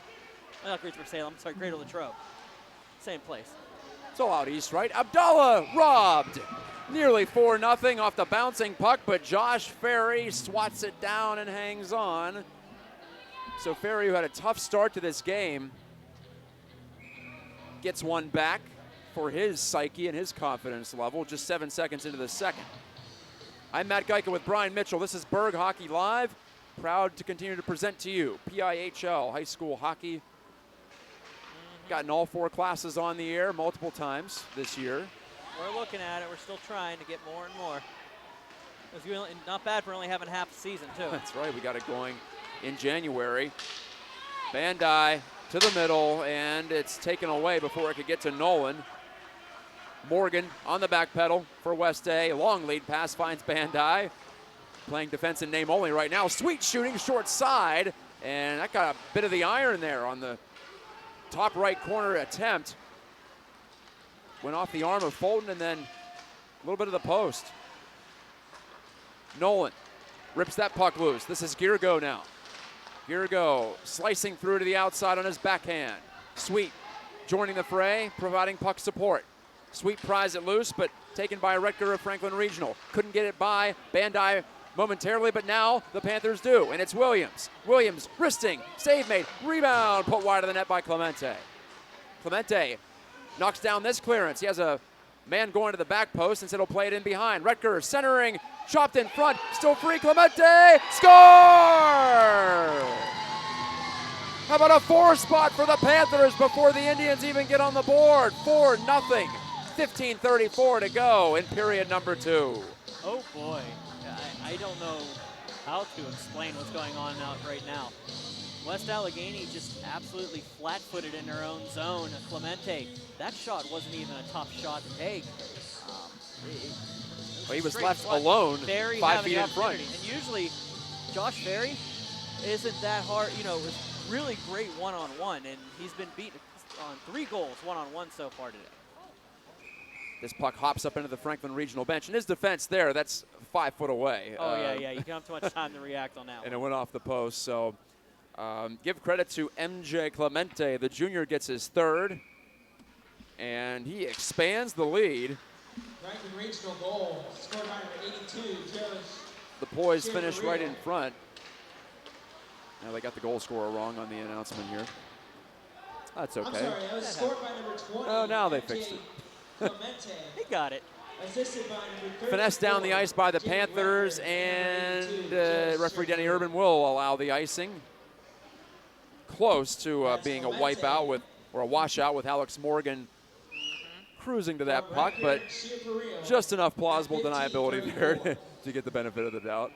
Not Greensburg-Salem, sorry, Greater Latrobe. Same place. It's all out east, right? Abdallah robbed. Nearly 4-0 off the bouncing puck, but Josh Ferry swats it down and hangs on. So Ferry, who had a tough start to this game, gets one back for his psyche and his confidence level just 7 seconds into the second. I'm Matt Geica with Brian Mitchell. This is Burgh Hockey Live. Proud to continue to present to you PIHL high school hockey. Gotten all 4 classes on the air multiple times this year. We're looking at it. We're still trying to get more and more. It's really not bad for only having half a season, too. That's right. We got it going in January. Bandai to the middle, and it's taken away before it could get to Nolan. Morgan on the back pedal for West A. Long lead pass finds Bandai. Playing defense in name only right now. Sweet shooting short side, and that got a bit of the iron there on the top right corner attempt. Went off the arm of Fulton and then a little bit of the post. Nolan rips that puck loose. This is Girgo now. Girgo slicing through to the outside on his backhand. Sweet joining the fray, providing puck support. Sweet pries it loose, but taken by Rutger of Franklin Regional. Couldn't get it by Bandai momentarily, but now the Panthers do, and it's Williams. Williams wristing, save made, rebound, put wide of the net by Clemente. Clemente knocks down this clearance. He has a man going to the back post, instead he'll play it in behind. Rutger centering, chopped in front, still free, Clemente, score! How about a 4 spot for the Panthers before the Indians even get on the board? 4-0, 15:34 to go in period number 2. Oh boy, I don't know how to explain what's going on out right now. West Allegheny just absolutely flat-footed in their own zone. Clemente, that shot wasn't even a tough shot to take. Well, he was left alone, Ferry 5 feet in front. And usually, Josh Ferry isn't that hard, was really great one-on-one, and he's been beaten on 3 goals one-on-one so far today. This puck hops up into the Franklin Regional bench, and his defense there, that's 5 foot away. Oh, yeah, you don't have too much time to react on that one. And it went off the post, so give credit to MJ Clemente. The junior gets his 3rd, and he expands the lead. Franklin Regional goal, scored by number 82, Joe. The poise finished right in front. Now they got the goal scorer wrong on the announcement here. That's okay. I'm sorry, that was scored by number 20. Oh, now they fixed it. Clemente. He got it. Assisted by number 34. Finesse down the ice by the Panthers, and referee Denny Urban will allow the icing. Close to being a wipeout with, or a washout with Alex Morgan cruising to that puck, but just enough plausible deniability there to get the benefit of the doubt.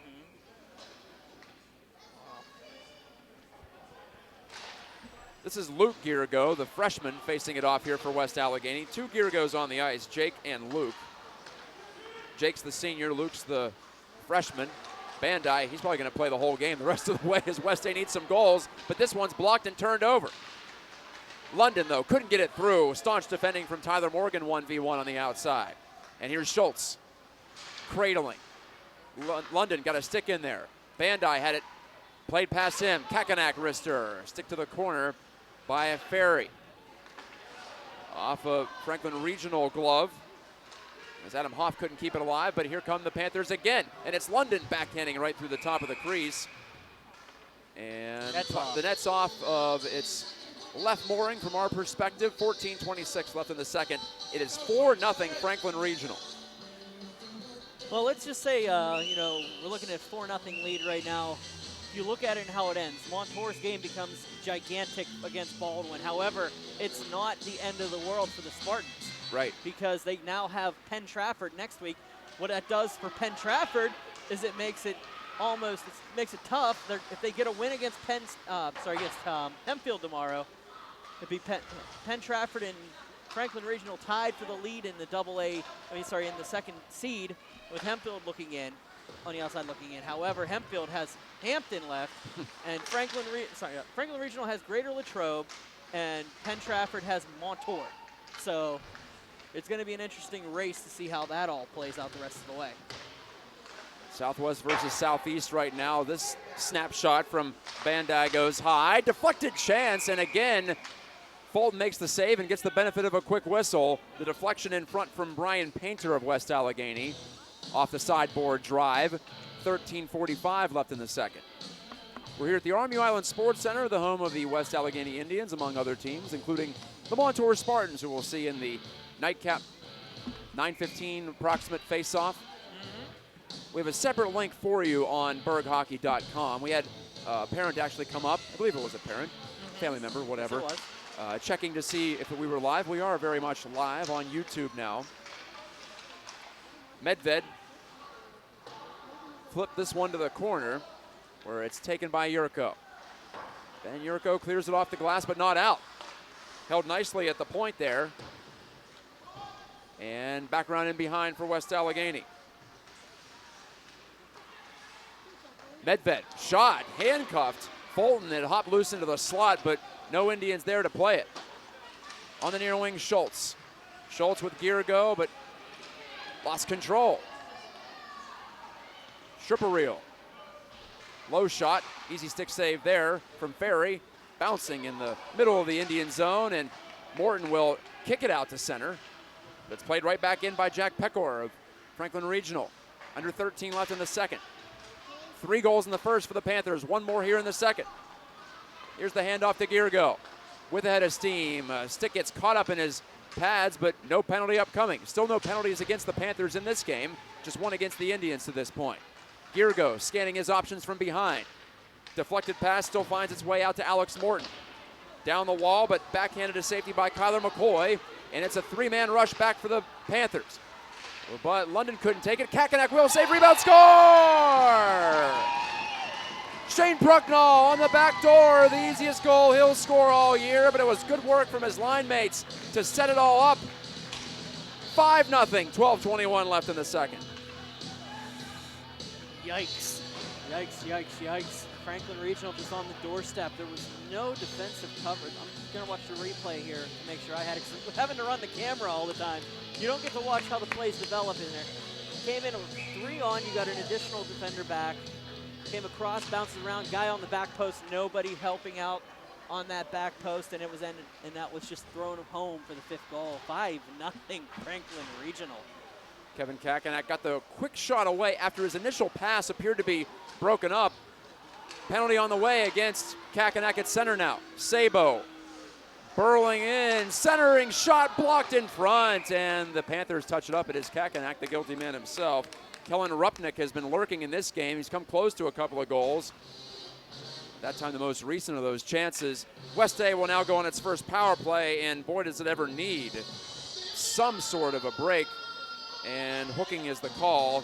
This is Luke Girago, the freshman, facing it off here for West Allegheny. Two Giragos on the ice, Jake and Luke. Jake's the senior, Luke's the freshman. Bandai, he's probably going to play the whole game the rest of the way as West A needs some goals, but this one's blocked and turned over. London, though, couldn't get it through. Staunch defending from Tyler Morgan, 1v1 on the outside. And here's Schultz, cradling. London got a stick in there. Bandai had it played past him. Kakenak wrister, stick to the corner by a Ferry. Off of Franklin Regional glove, as Adam Hoff couldn't keep it alive, but here come the Panthers again. And it's London backhanding right through the top of the crease. And the net's off of its left mooring from our perspective. 14:26 left in the second. It is 4-0 Franklin Regional. Well, let's just say, we're looking at a 4-0 lead right now. If you look at it and how it ends, Montour's game becomes gigantic against Baldwin. However, it's not the end of the world for the Spartans. Right. Because they now have Penn Trafford next week. What that does for Penn Trafford is it makes it tough. If they get a win against Hempfield tomorrow, it'd be Penn Trafford and Franklin Regional tied for the lead in the in the second seed, with Hempfield looking in, on the outside looking in. However, Hempfield has Hampton left, and Franklin Regional has Greater Latrobe, and Penn Trafford has Montour. So it's going to be an interesting race to see how that all plays out the rest of the way. Southwest versus Southeast right now. This snapshot from Bandai goes high. Deflected chance, and again, Fulton makes the save and gets the benefit of a quick whistle. The deflection in front from Brian Painter of West Allegheny. Off the sideboard drive. 13:45 left in the second. We're here at the Army Island Sports Center, the home of the West Allegheny Indians, among other teams, including the Montour Spartans, who we'll see in the nightcap 9:15 approximate face-off. We have a separate link for you on BurghHockey.com. We had a parent actually come up. I believe it was a parent, family member, whatever. Yes, it was. Checking to see if we were live. We are very much live on YouTube now. Medved flipped this one to the corner, where it's taken by Yurko. Ben Yurko clears it off the glass, but not out. Held nicely at the point there. And back around in behind for West Allegheny. Medved, shot, handcuffed. Fulton had hopped loose into the slot, but no Indians there to play it. On the near wing, Schultz. Schultz with Girago, but lost control. Strippereel. Low shot, easy stick save there from Ferry. Bouncing in the middle of the Indian zone, and Morton will kick it out to center. But it's played right back in by Jack Pecor of Franklin Regional. Under 13 left in the second. 3 goals in the first for the Panthers, 1 more here in the second. Here's the handoff to Girago. With a head of steam, stick gets caught up in his pads, but no penalty upcoming. Still no penalties against the Panthers in this game, just 1 against the Indians to this point. Girago scanning his options from behind. Deflected pass still finds its way out to Alex Morton. Down the wall, but backhanded to safety by Kyler McCoy, and it's a 3-man rush back for the Panthers. But London couldn't take it. Kakenak will save, rebound, score! Shane Prucknall on the back door, the easiest goal he'll score all year, but it was good work from his line mates to set it all up. 5-0, 12:21 left in the second. Yikes. Yikes, yikes, yikes. Franklin Regional just on the doorstep. There was no defensive coverage. I'm going to watch the replay here to make sure I had it. With having to run the camera all the time, you don't get to watch how the plays develop in there. Came in with 3 on, you got an additional defender back. Came across, bounced around, guy on the back post, nobody helping out on that back post, and it was ended, and that was just thrown home for the 5th goal. 5-0 Franklin Regional. Kevin Kakenak got the quick shot away after his initial pass appeared to be broken up. Penalty on the way against Kakenak at center now. Sabo burling in, centering shot blocked in front, and the Panthers touch it up. It is Kakenak, the guilty man himself. Kellen Rupnick has been lurking in this game. He's come close to a couple of goals. That time the most recent of those chances. West A will now go on its first power play, and boy does it ever need some sort of a break. And hooking is the call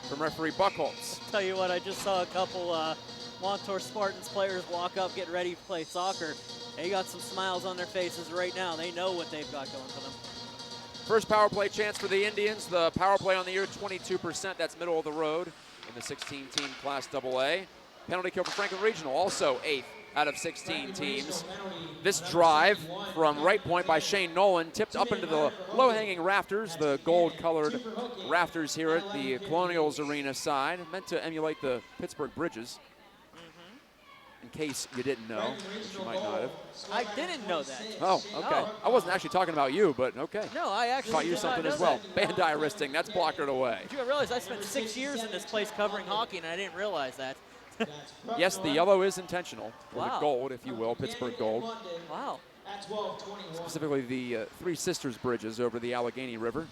from referee Buckholz. Tell you what, I just saw a couple Montour Spartans players walk up, get ready to play soccer. They got some smiles on their faces right now. They know what they've got going for them. First power play chance for the Indians. The power play on the year, 22%. That's middle of the road in the 16-team Class-AA. Penalty kill for Franklin Regional, also 8th out of 16 teams. This drive from right point by Shane Nolan tipped up into the low-hanging rafters, the gold-colored rafters here at the Colonials Arena side, meant to emulate the Pittsburgh Bridges. In case you didn't know, which you might not have. I didn't know that. Oh, okay. No. I wasn't actually talking about you, but okay. No, I actually Thought you did not something know as well. that. Bandai wristing, that's blocked away. Did you realize I spent 6 years in this place covering hockey, and I didn't realize that. Yes, the yellow is intentional, or Wow. the gold, if you will, Pittsburgh gold. Wow. Specifically the Three Sisters bridges over the Allegheny River.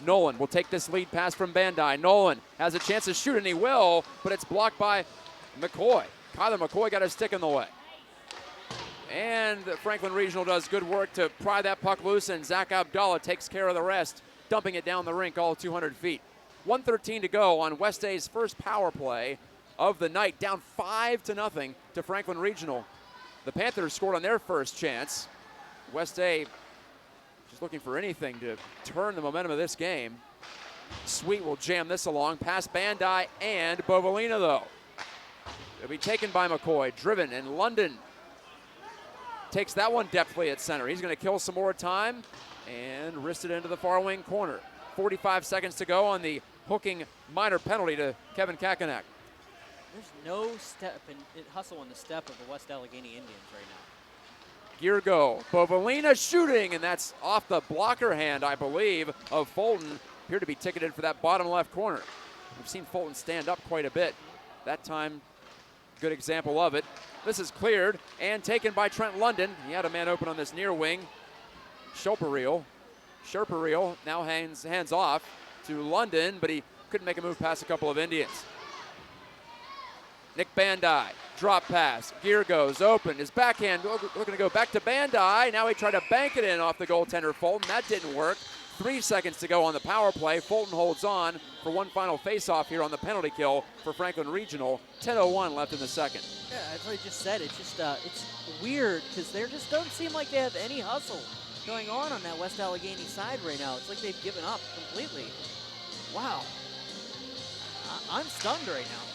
Nolan will take this lead pass from Bandai. Nolan has a chance to shoot, and he will, but it's blocked by McCoy. Kyler McCoy got his stick in the way. And Franklin Regional does good work to pry that puck loose, and Zach Abdallah takes care of the rest, dumping it down the rink all 200 feet. 1:13 to go on West A's first power play of the night, down 5-0 to Franklin Regional. The Panthers scored on their first chance. West A just looking for anything to turn the momentum of this game. Sweet will jam this along past Bandai and Bovalina, though. It'll be taken by McCoy, driven, and London takes that one deftly at center. He's going to kill some more time and wrist it into the far wing corner. 45 seconds to go on the hooking minor penalty to Kevin Kakenak. There's no step and hustle in the step of the West Allegheny Indians right now. Gear go. Bovalina shooting, and that's off the blocker hand, I believe, of Fulton. Appeared to be ticketed for that bottom left corner. We've seen Fulton stand up quite a bit. That time, good example of it. This is cleared and taken by Trent London. He had a man open on this near wing. Sherperiel now hands off to London, but he couldn't make a move past a couple of Indians. Nick Bandai, drop pass. Gear goes open. His backhand looking to go back to Bandai. Now he tried to bank it in off the goaltender Fulton. That didn't work. 3 seconds to go on the power play. Fulton holds on for one final face-off here on the penalty kill for Franklin Regional. 10:01 left in the second. Yeah, as I just said, it's just it's weird because there just doesn't seem like they have any hustle going on that West Allegheny side right now. It's like they've given up completely. Wow. I'm stunned right now.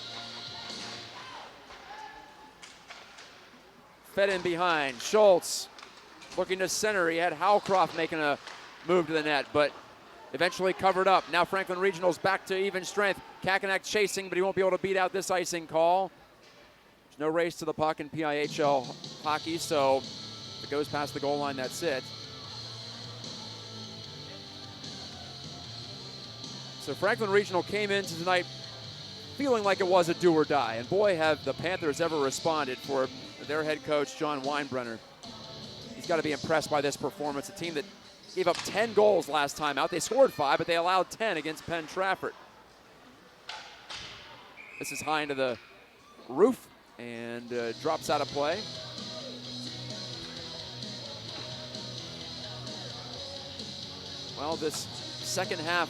Fed in behind. Schultz looking to center. He had Howcroft making a move to the net, but eventually covered up. Now Franklin Regional's back to even strength. Kakenak chasing, but he won't be able to beat out this icing call. There's no race to the puck in PIHL hockey, so if it goes past the goal line, that's it. So Franklin Regional came into tonight feeling like it was a do or die, and boy, have the Panthers ever responded for their head coach, John Weinbrenner. He's got to be impressed by this performance. A team that gave up 10 goals last time out. They scored 5, but they allowed 10 against Penn Trafford. This is high into the roof and drops out of play. Well, this second half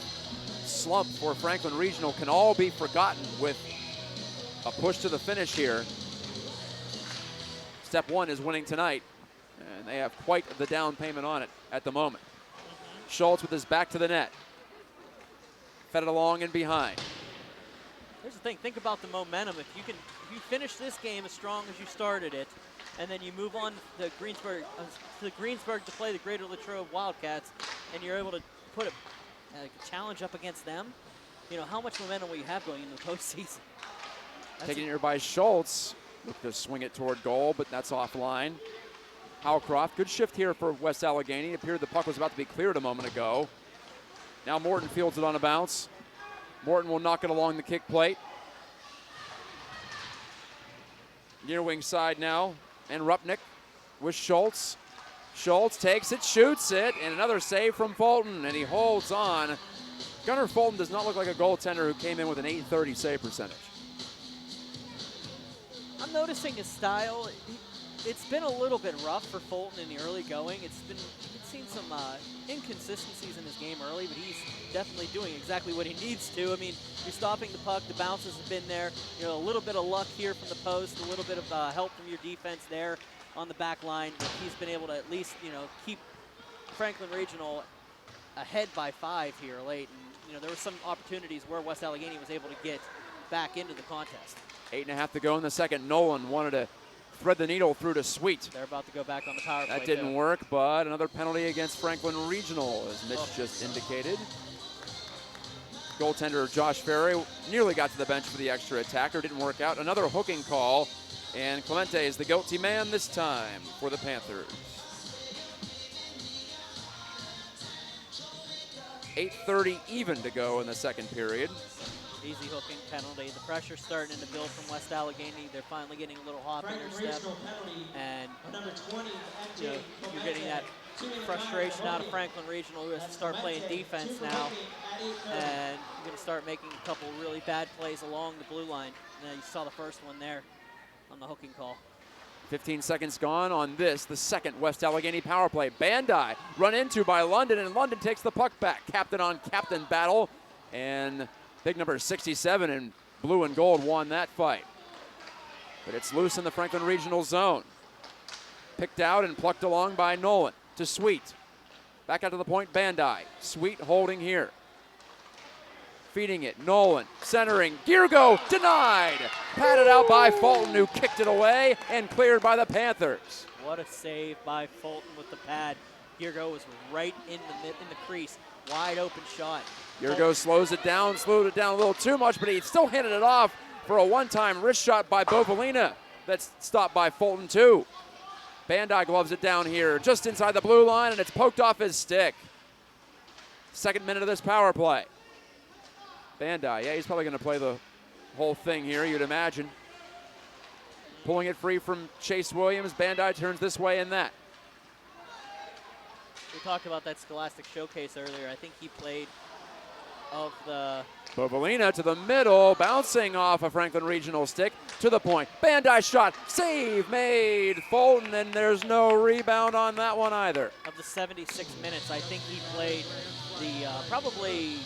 slump for Franklin Regional can all be forgotten with a push to the finish here. Step one is winning tonight, and they have quite the down payment on it at the moment. Schultz with his back to the net. Fed it along and behind. Here's the thing, think about the momentum. If you finish this game as strong as you started it, and then you move on to Greensburg to play the Greater Latrobe Wildcats, and you're able to put a challenge up against them, you know, how much momentum will you have going into the postseason? Taken here by Schultz. Look to swing it toward goal, but that's offline. Howcroft, good shift here for West Allegheny. It appeared the puck was about to be cleared a moment ago. Now Morton fields it on a bounce. Morton will knock it along the kick plate. Near wing side now, and Rupnick with Schultz. Schultz takes it, shoots it, and another save from Fulton, and he holds on. Gunnar Fulton does not look like a goaltender who came in with an .830 save percentage. I'm noticing his style. It's been a little bit rough for Fulton in the early going. You've seen some inconsistencies in his game early, but he's definitely doing exactly what he needs to. I mean, you're stopping the puck. The bounces have been there. You know, a little bit of luck here from the post, a little bit of help from your defense there on the back line. But he's been able to at least, you know, keep Franklin Regional ahead by 5 here late. And, you know, there were some opportunities where West Allegheny was able to get back into the contest. 8.5 to go in the second. Nolan wanted to thread the needle through to Sweet. They're about to go back on the power play. That didn't work, but another penalty against Franklin Regional, as Mitch just indicated. Goaltender Josh Ferry nearly got to the bench for the extra attacker. Didn't work out. Another hooking call, and Clemente is the guilty man this time for the Panthers. 8:30 even to go in the second period. Easy hooking penalty. The pressure's starting to build from West Allegheny. They're finally getting a little hop in their step. And you know, you're getting that frustration out of Franklin Regional, who has to start playing defense now. And you're going to start making a couple really bad plays along the blue line. And you saw the first one there on the hooking call. 15 seconds gone on this, the second West Allegheny power play. Bandai run into by London, and London takes the puck back. Captain on captain battle, and big number 67 in blue and gold won that fight. But it's loose in the Franklin Regional zone. Picked out and plucked along by Nolan to Sweet. Back out to the point, Bandai. Sweet holding here. Feeding it, Nolan, centering, Girgo denied. Patted out by Fulton, who kicked it away and cleared by the Panthers. What a save by Fulton with the pad. Girgo was right in the crease, wide open shot. Girgo slowed it down a little too much, but he still handed it off for a one-time wrist shot by Bovalina. That's stopped by Fulton too. Bandai gloves it down here, just inside the blue line, and it's poked off his stick. Second minute of this power play. Bandai, yeah, he's probably going to play the whole thing here, you'd imagine. Pulling it free from Chase Williams. Bandai turns this way and that. We talked about that Scholastic Showcase earlier. I think he played of the... Bovalina to the middle, bouncing off a Franklin Regional stick to the point. Bandai shot, save made. Fulton, and there's no rebound on that one either. Of the 76 minutes, I think he played the probably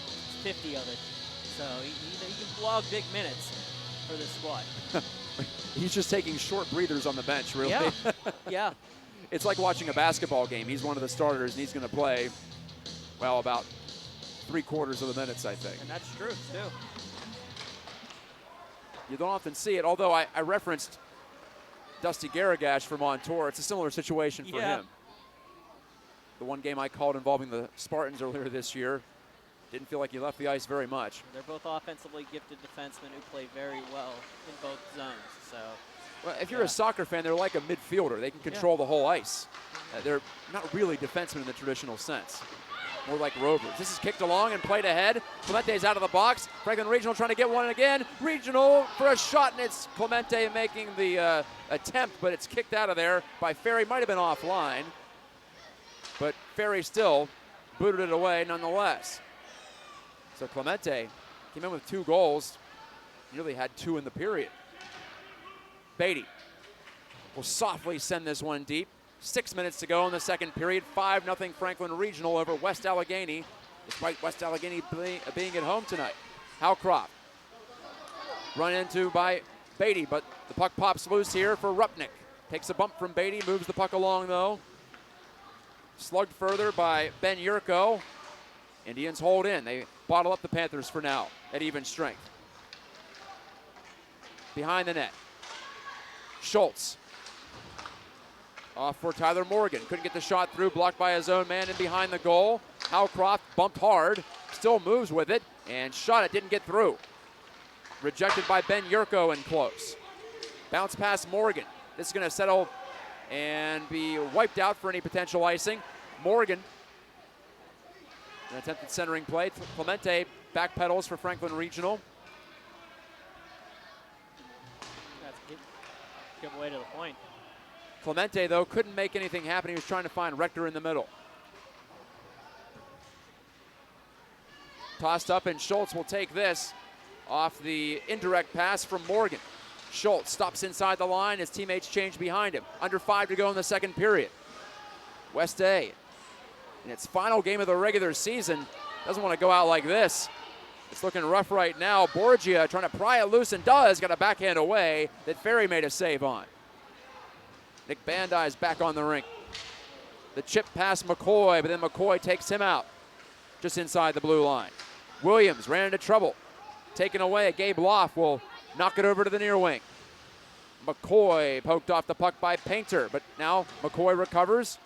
50 of it. So he can log big minutes for this squad. He's just taking short breathers on the bench, really. Yeah, yeah. It's like watching a basketball game. He's one of the starters, and he's going to play, well, about 3/4 of the minutes, I think. And that's true, too. You don't often see it, although I referenced Dusty Garagash for Montour. It's a similar situation for him. The one game I called involving the Spartans earlier this year, didn't feel like he left the ice very much. They're both offensively gifted defensemen who play very well in both zones. So, well, if you're a soccer fan, they're like a midfielder. They can control the whole ice. They're not really defensemen in the traditional sense. More like rovers. This is kicked along and played ahead. Clemente's out of the box. Franklin Regional trying to get one again. Regional for a shot, and it's Clemente making the attempt, but it's kicked out of there by Ferry. Might have been offline, but Ferry still booted it away nonetheless. So Clemente came in with 2 goals, nearly had 2 in the period. Beatty will softly send this one deep. 6 minutes to go in the second period. 5-0 Franklin Regional over West Allegheny, despite West Allegheny being at home tonight. Howcroft run into by Beatty, but the puck pops loose here for Rupnick. Takes a bump from Beatty, moves the puck along though. Slugged further by Ben Yurko. Indians hold in. They bottle up the Panthers for now at even strength. Behind the net. Schultz. Off for Tyler Morgan. Couldn't get the shot through, blocked by his own man and behind the goal. Howcroft bumped hard, still moves with it, and shot it, didn't get through. Rejected by Ben Yurko and close. Bounce past Morgan. This is going to settle and be wiped out for any potential icing. Morgan An attempted centering play. Clemente backpedals for Franklin Regional. That's a good way to the point. Clemente, though, couldn't make anything happen. He was trying to find Rector in the middle. Tossed up, and Schultz will take this off the indirect pass from Morgan. Schultz stops inside the line. His teammates change behind him. Under 5 to go in the second period. West A, in its final game of the regular season, doesn't want to go out like this. It's looking rough right now. Borgia trying to pry it loose and does. Got a backhand away that Ferry made a save on. Nick Bandai is back on the rink. The chip past McCoy, but then McCoy takes him out just inside the blue line. Williams ran into trouble. Taken away. Gabe Loff will knock it over to the near wing. McCoy poked off the puck by Painter, but now McCoy recovers.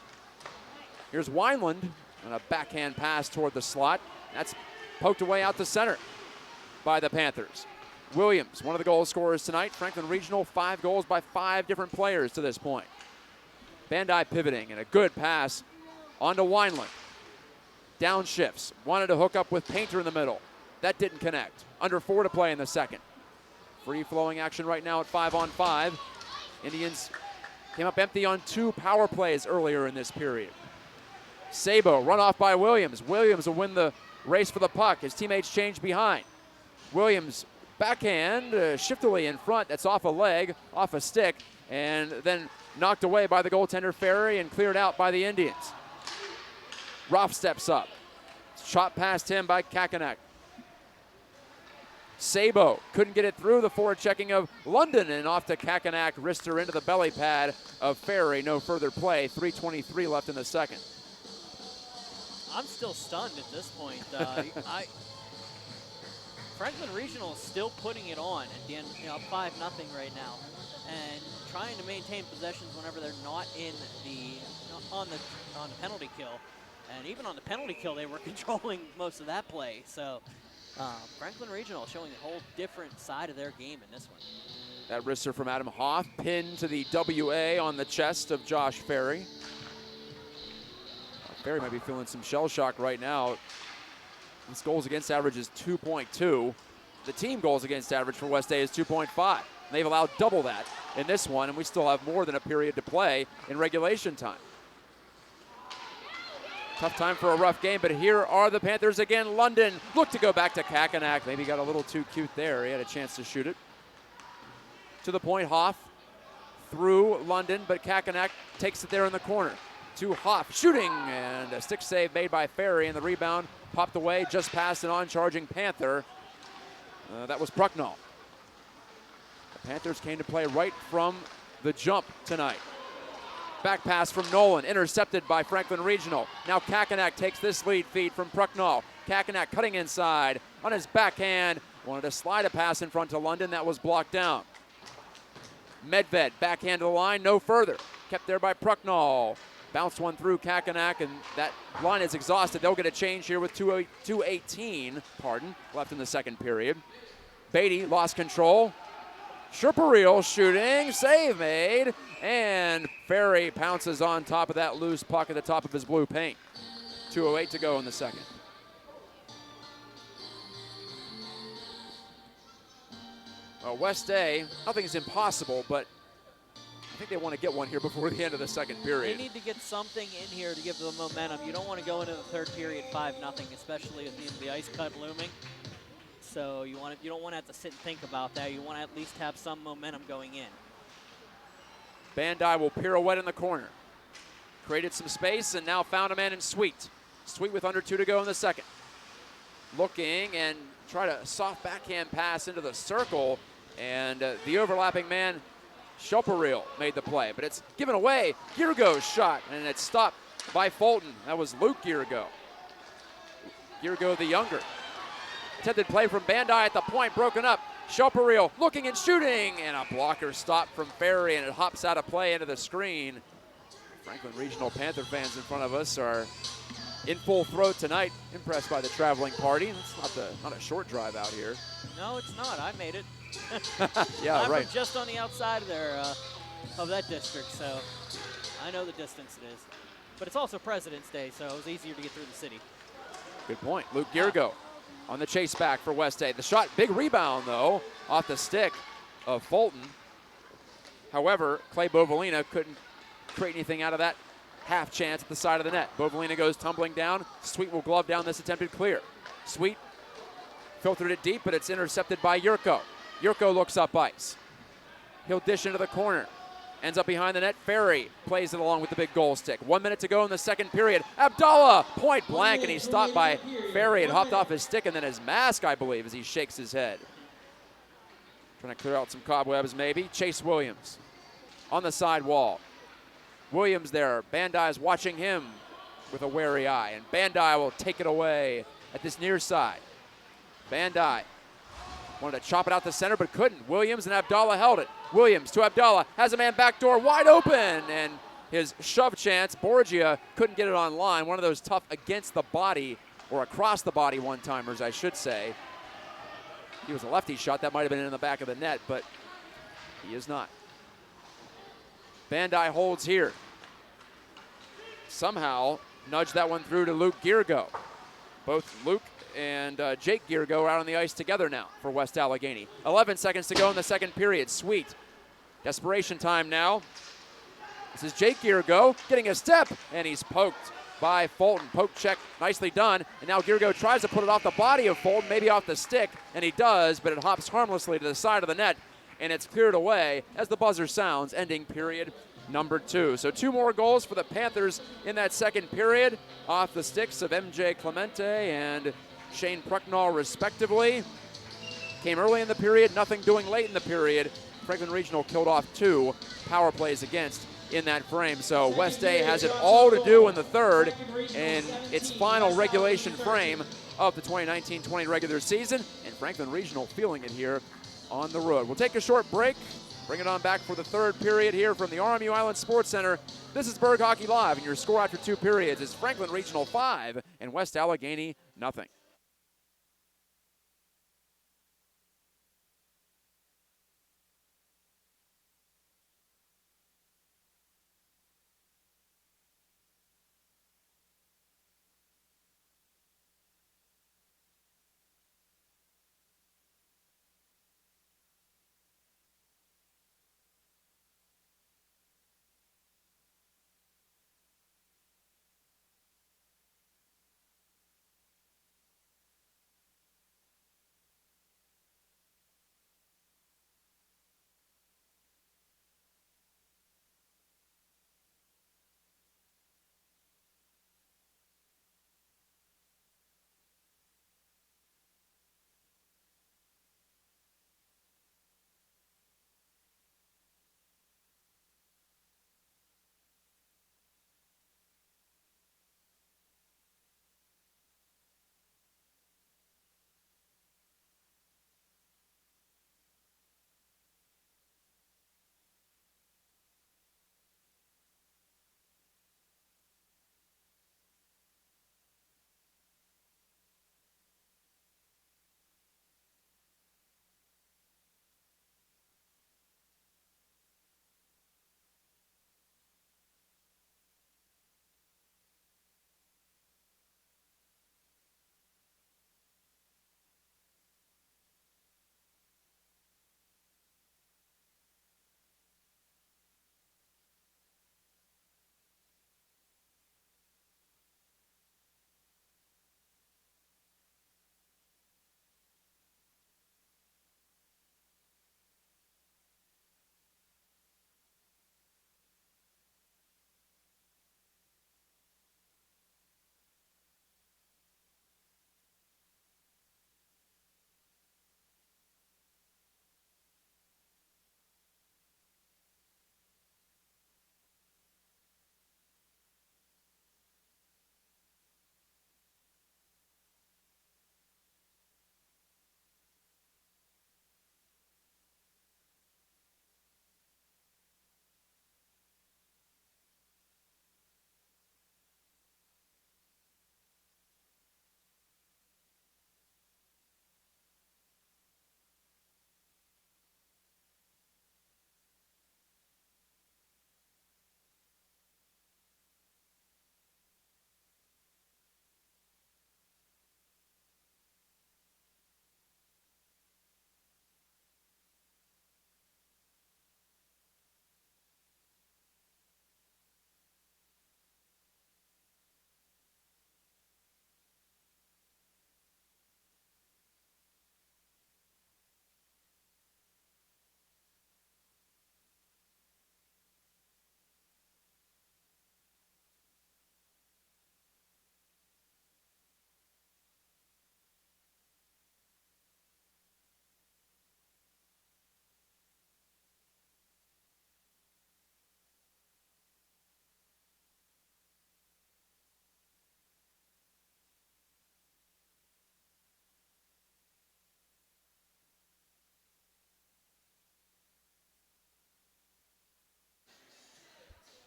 Here's Wineland and a backhand pass toward the slot. That's poked away out to center by the Panthers. Williams, one of the goal scorers tonight. Franklin Regional, 5 goals by 5 different players to this point. Bandai pivoting and a good pass onto Wineland. Downshifts, wanted to hook up with Painter in the middle. That didn't connect. Under 4 to play in the second. Free-flowing action right now at 5-on-5. Indians came up empty on 2 power plays earlier in this period. Sabo run off by Williams. Williams will win the race for the puck. His teammates change behind. Williams backhand, shiftily in front. That's off a leg, off a stick, and then knocked away by the goaltender Ferry and cleared out by the Indians. Roth steps up. Shot past him by Kakenek. Sabo couldn't get it through. The forward checking of London and off to Kakenek. Wrister into the belly pad of Ferry. No further play. 3:23 left in the second. I'm still stunned at this point. Franklin Regional is still putting it on at the end, up 5-0 right now, and trying to maintain possessions whenever they're not in on the penalty kill. And even on the penalty kill, they were controlling most of that play. So Franklin Regional showing a whole different side of their game in this one. That wrister from Adam Hoff, pinned to the WA on the chest of Josh Ferry. Ferry might be feeling some shell shock right now. His goals against average is 2.2. The team goals against average for West A is 2.5. They've allowed double that in this one, and we still have more than a period to play in regulation time. Tough time for a rough game, but here are the Panthers again. London looked to go back to Kakenek. Maybe got a little too cute there. He had a chance to shoot it. To the point, Hoff through London, but Kakenek takes it there in the corner. To Hoff, shooting, and a stick save made by Ferry, and the rebound popped away just past an on-charging Panther. That was Prucknall. The Panthers came to play right from the jump tonight. Back pass from Nolan, intercepted by Franklin Regional. Now Kakenek takes this lead feed from Prucknall. Kakenek cutting inside on his backhand. Wanted to slide a pass in front to London. That was blocked down. Medved, backhand to the line, no further. Kept there by Prucknall. Bounced one through Kakenek, and that line is exhausted. They'll get a change here with 2:18 left in the second period. Beatty lost control. Sherperiel shooting, save made, and Ferry pounces on top of that loose puck at the top of his blue paint. 2:08 to go in the second. West A, nothing's impossible, but I think they want to get one here before the end of the second period. They need to get something in here to give them momentum. You don't want to go into the third period 5-0, especially with the ice cut looming. So you don't want to have to sit and think about that. You want to at least have some momentum going in. Bandai will pirouette in the corner. Created some space and now found a man in Sweet. Sweet with under 2 to go in the second. Looking and try to soft backhand pass into the circle, and the overlapping man, Sherperiel, made the play, but it's given away. Girgo's shot, and it's stopped by Fulton. That was Luke Girgo. Girgo the younger. Attempted play from Bandai at the point, broken up. Sherperiel looking and shooting, and a blocker stop from Ferry, and it hops out of play into the screen. Franklin Regional Panther fans in front of us are in full throat tonight, impressed by the traveling party. It's not a short drive out here. No, it's not. I made it. Yeah, I'm right. from just on the outside of there of that district, so I know the distance it is. But it's also President's Day, so it was easier to get through the city. Good point. Luke Girgo on the chase back for West A. The shot, big rebound though, off the stick of Fulton. However, Clay Bovalina couldn't create anything out of that half chance at the side of the net. Bovalina goes tumbling down. Sweet will glove down this attempted clear. Sweet filtered it deep, but it's intercepted by Yurko. Yurko looks up ice. He'll dish into the corner. Ends up behind the net. Ferry plays it along with the big goal stick. 1 minute to go in the second period. Abdallah, point blank, and he's stopped by Ferry. It hopped off his stick and then his mask, I believe, as he shakes his head. Trying to clear out some cobwebs, maybe. Chase Williams on the side wall. Williams there. Bandai is watching him with a wary eye, and Bandai will take it away at this near side. Bandai wanted to chop it out the center, but couldn't. Williams and Abdallah held it. Williams to Abdallah, has a man backdoor, wide open, and his shove chance, Borgia couldn't get it on line. One of those tough against the body, or across the body one-timers, I should say. He was a lefty shot, that might have been in the back of the net, but he is not. Bandai holds here. Somehow nudged that one through to Luke Girgo. Both Luke and Jake Girgo are out on the ice together now for West Allegheny. 11 seconds to go in the second period. Sweet. Desperation time now. This is Jake Girgo getting a step, and he's poked by Fulton. Poke check, nicely done. And now Girgo tries to put it off the body of Fulton, maybe off the stick, and he does, but it hops harmlessly to the side of the net, and it's cleared away as the buzzer sounds, ending period number 2. So 2 more goals for the Panthers in that second period, off the sticks of MJ Clemente and Shane Prucknall, respectively. Came early in the period, nothing doing late in the period. Franklin Regional killed off 2 power plays against in that frame. So West A has it all to do in the third in its final regulation frame of the 2019-20 regular season, and Franklin Regional feeling it here on the road. We'll take a short break, bring it on back for the third period here from the RMU Island Sports Center. This is Burgh Hockey Live, and your score after 2 periods is Franklin Regional 5 and West Allegheny nothing.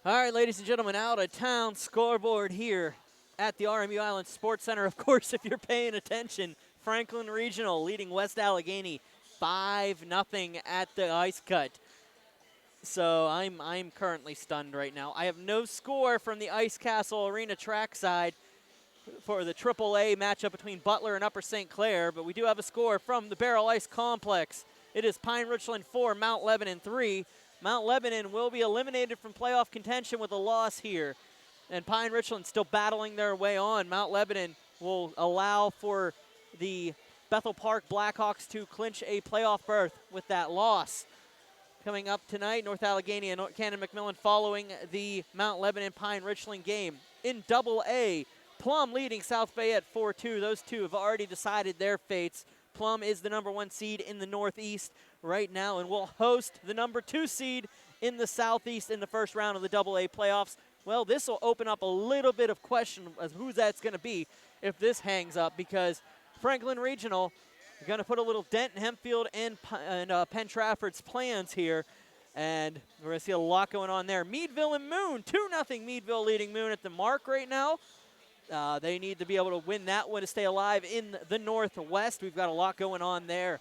All right, ladies and gentlemen, out of town scoreboard here at the RMU Island Sports Center. Of course, if you're paying attention, Franklin Regional leading West Allegheny 5-0 at the ice cut. So I'm currently stunned right now. I have no score from the Ice Castle Arena trackside for the AAA matchup between Butler and Upper St. Clair, but we do have a score from the Barrel Ice Complex. It is Pine Richland 4, Mount Lebanon 3. Mount Lebanon will be eliminated from playoff contention with a loss here. And Pine Richland still battling their way on. Mount Lebanon will allow for the Bethel Park Blackhawks to clinch a playoff berth with that loss. Coming up tonight, North Allegheny and Cannon McMillan following the Mount Lebanon Pine Richland game. In AA, Plum leading South Fayette 4-2. Those two have already decided their fates. Plum is the #1 seed in the Northeast right now and will host the #2 seed in the Southeast in the first round of the AA playoffs. Well, this will open up a little bit of question as who that's going to be if this hangs up, because Franklin Regional is going to put a little dent in Hempfield and Penn Trafford's plans here, and we're going to see a lot going on there. Meadville and Moon, 2-0 Meadville leading Moon at the mark right now. They need to be able to win that one to stay alive in the Northwest. We've got a lot going on there.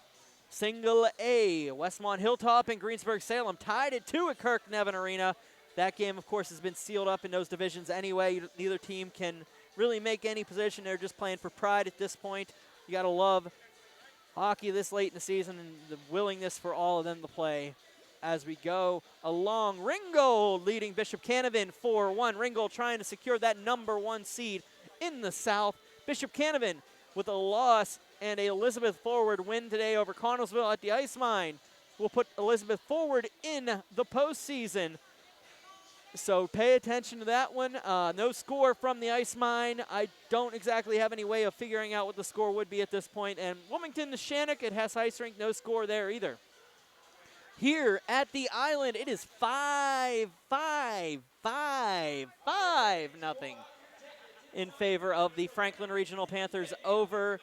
Single A, Westmont Hilltop and Greensburg-Salem tied at 2 at Kirk Nevin Arena. That game, of course, has been sealed up in those divisions anyway. Neither team can really make any position. They're just playing for pride at this point. You got to love hockey this late in the season and the willingness for all of them to play as we go along. Ringgold leading Bishop Canevin 4-1. Ringgold trying to secure that #1 seed in the South. Bishop Canevin with a loss and a Elizabeth Forward win today over Connellsville at the Ice Mine will put Elizabeth Forward in the postseason. So pay attention to that one. No score from the Ice Mine. I don't exactly have any way of figuring out what the score would be at this point. And Wilmington to Shannock at Hess Ice Rink, no score there either. Here at the Island, it is 5-0 in favor of the Franklin Regional Panthers over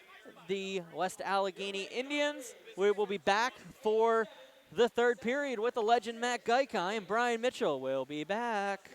the West Allegheny Indians. We will be back for the third period with the legend Matt Geika. I am Brian Mitchell. We'll be back.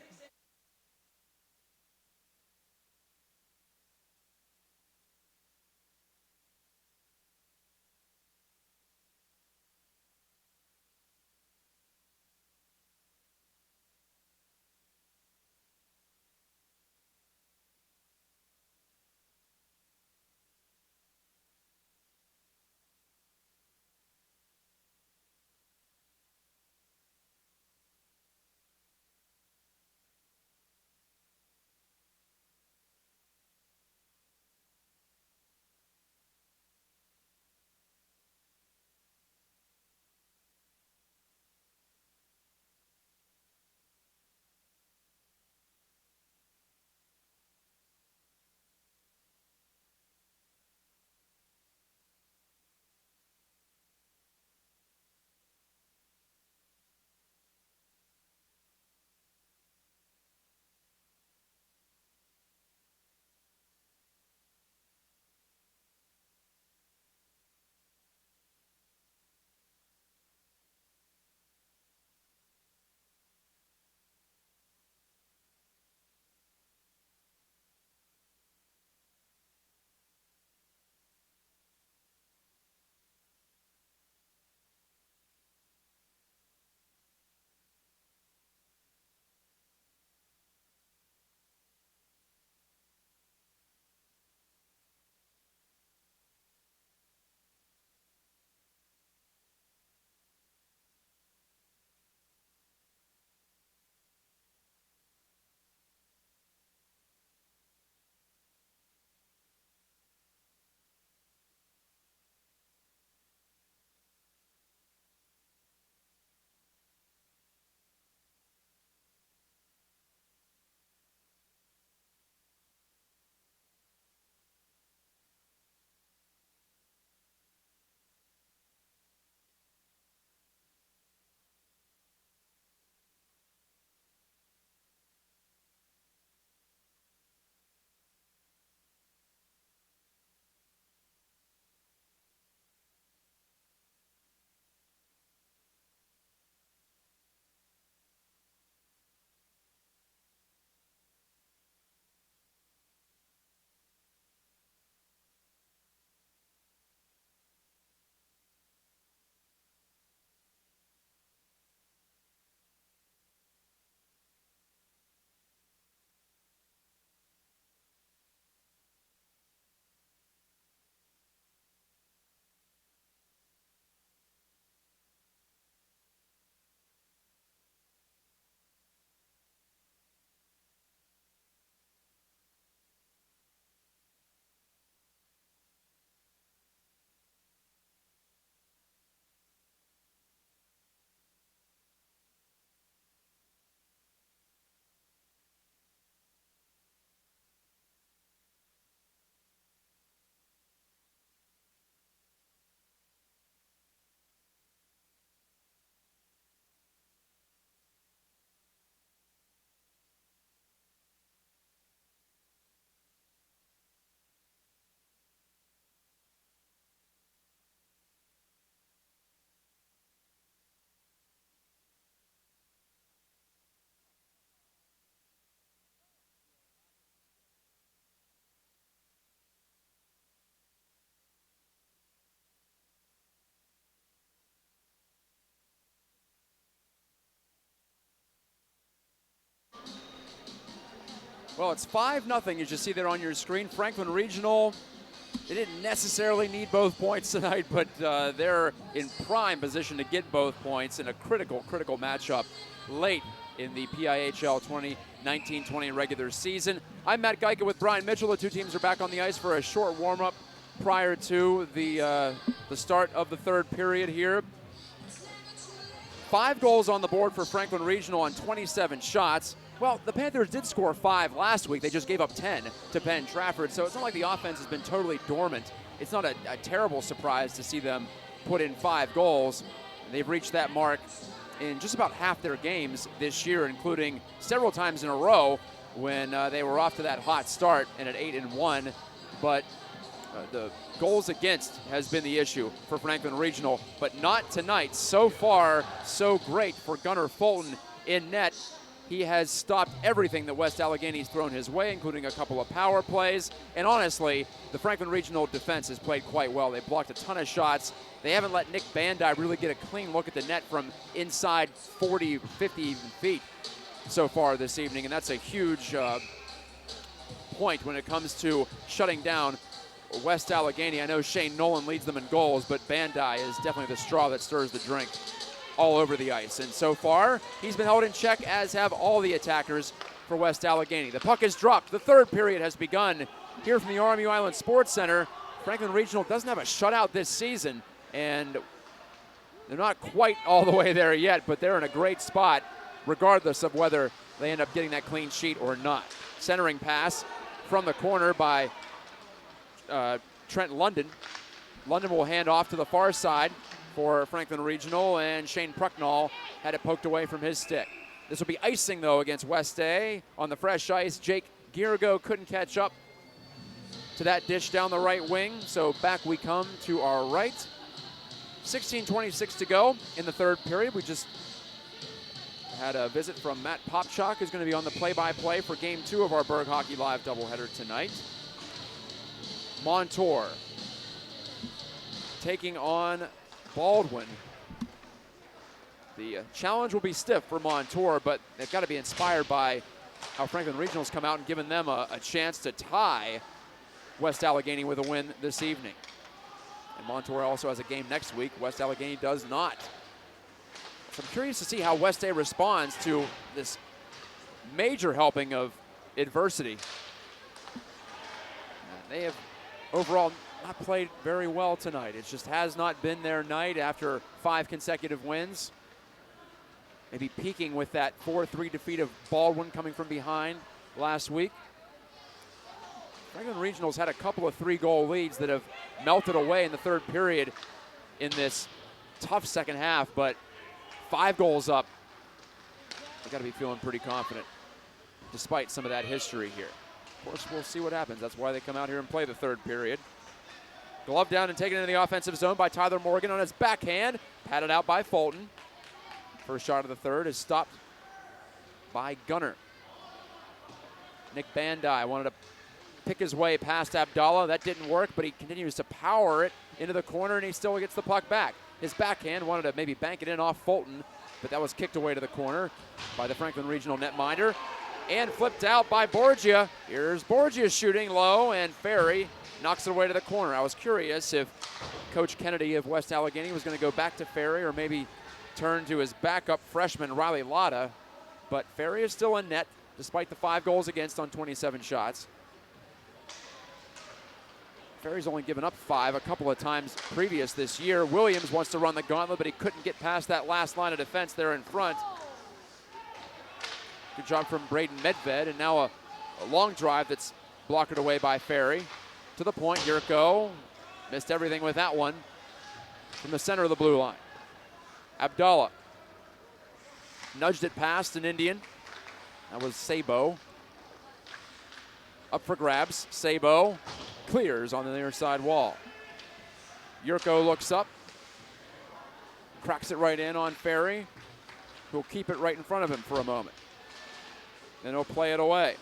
Well, it's 5-0 as you see there on your screen. Franklin Regional, they didn't necessarily need both points tonight, but they're in prime position to get both points in a critical matchup late in the PIHL 2019-20 regular season. I'm Matt Geika with Brian Mitchell. The two teams are back on the ice for a short warm-up prior to the start of the third period here. 5 goals on the board for Franklin Regional on 27 shots. Well, the Panthers did score 5 last week. They just gave up 10 to Penn Trafford, so it's not like the offense has been totally dormant. It's not a terrible surprise to see them put in 5 goals. They've reached that mark in just about half their games this year, including several times in a row when they were off to that hot start and at 8-1. But the goals against has been the issue for Franklin Regional, but not tonight. So far, so great for Gunnar Fulton in net. He has stopped everything that West Allegheny's thrown his way, including a couple of power plays. And honestly, the Franklin Regional defense has played quite well. They blocked a ton of shots. They haven't let Nick Bandai really get a clean look at the net from inside 40, 50 even feet so far this evening. And that's a huge point when it comes to shutting down West Allegheny. I know Shane Nolan leads them in goals, but Bandai is definitely the straw that stirs the drink all over the ice. And so far, he's been held in check, as have all the attackers for West Allegheny. The puck is dropped. The third period has begun here from the RMU Island Sports Center. Franklin Regional doesn't have a shutout this season, and they're not quite all the way there yet, but they're in a great spot, regardless of whether they end up getting that clean sheet or not. Centering pass from the corner by Trent London. London will hand off to the far side for Franklin Regional, and Shane Prucknall had it poked away from his stick. This will be icing, though, against West A on the fresh ice. Jake Girigo couldn't catch up to that dish down the right wing, so back we come to our right. 16:26 to go in the third period. We just had a visit from Matt Popchak, who's going to be on the play-by-play for Game 2 of our BurghHockeyLive doubleheader tonight. Montour taking on Baldwin. The challenge will be stiff for Montour, but they've got to be inspired by how Franklin Regional's come out and given them a chance to tie West Allegheny with a win this evening. And Montour also has a game next week. West Allegheny does not. So I'm curious to see how West A responds to this major helping of adversity. They have overall not played very well tonight. It just has not been their night after 5 consecutive wins. Maybe peaking with that 4-3 defeat of Baldwin coming from behind last week. Franklin Regional's had a couple of 3-goal leads that have melted away in the third period in this tough second half, but 5 goals up. They got to be feeling pretty confident despite some of that history here. Of course, we'll see what happens. That's why they come out here and play the third period. Glove down and taken into the offensive zone by Tyler Morgan on his backhand. Patted out by Fulton. First shot of the third is stopped by Gunnar. Nick Bandai wanted to pick his way past Abdallah. That didn't work, but he continues to power it into the corner, and he still gets the puck back. His backhand wanted to maybe bank it in off Fulton, but that was kicked away to the corner by the Franklin Regional netminder. And flipped out by Borgia. Here's Borgia shooting low, and Ferry knocks it away to the corner. I was curious if Coach Kennedy of West Allegheny was going to go back to Ferry or maybe turn to his backup freshman, Riley Lotta. But Ferry is still in net, despite the 5 goals against on 27 shots. Ferry's only given up 5 a couple of times previous this year. Williams wants to run the gauntlet, but he couldn't get past that last line of defense there in front. Good job from Braden Medved, and now a long drive that's blocked away by Ferry. To the point, Yurko missed everything with that one from the center of the blue line. Abdallah nudged it past an Indian. That was Sabo. Up for grabs. Sabo clears on the near side wall. Yurko looks up, cracks it right in on Ferry, who'll keep it right in front of him for a moment. Then he'll play it away.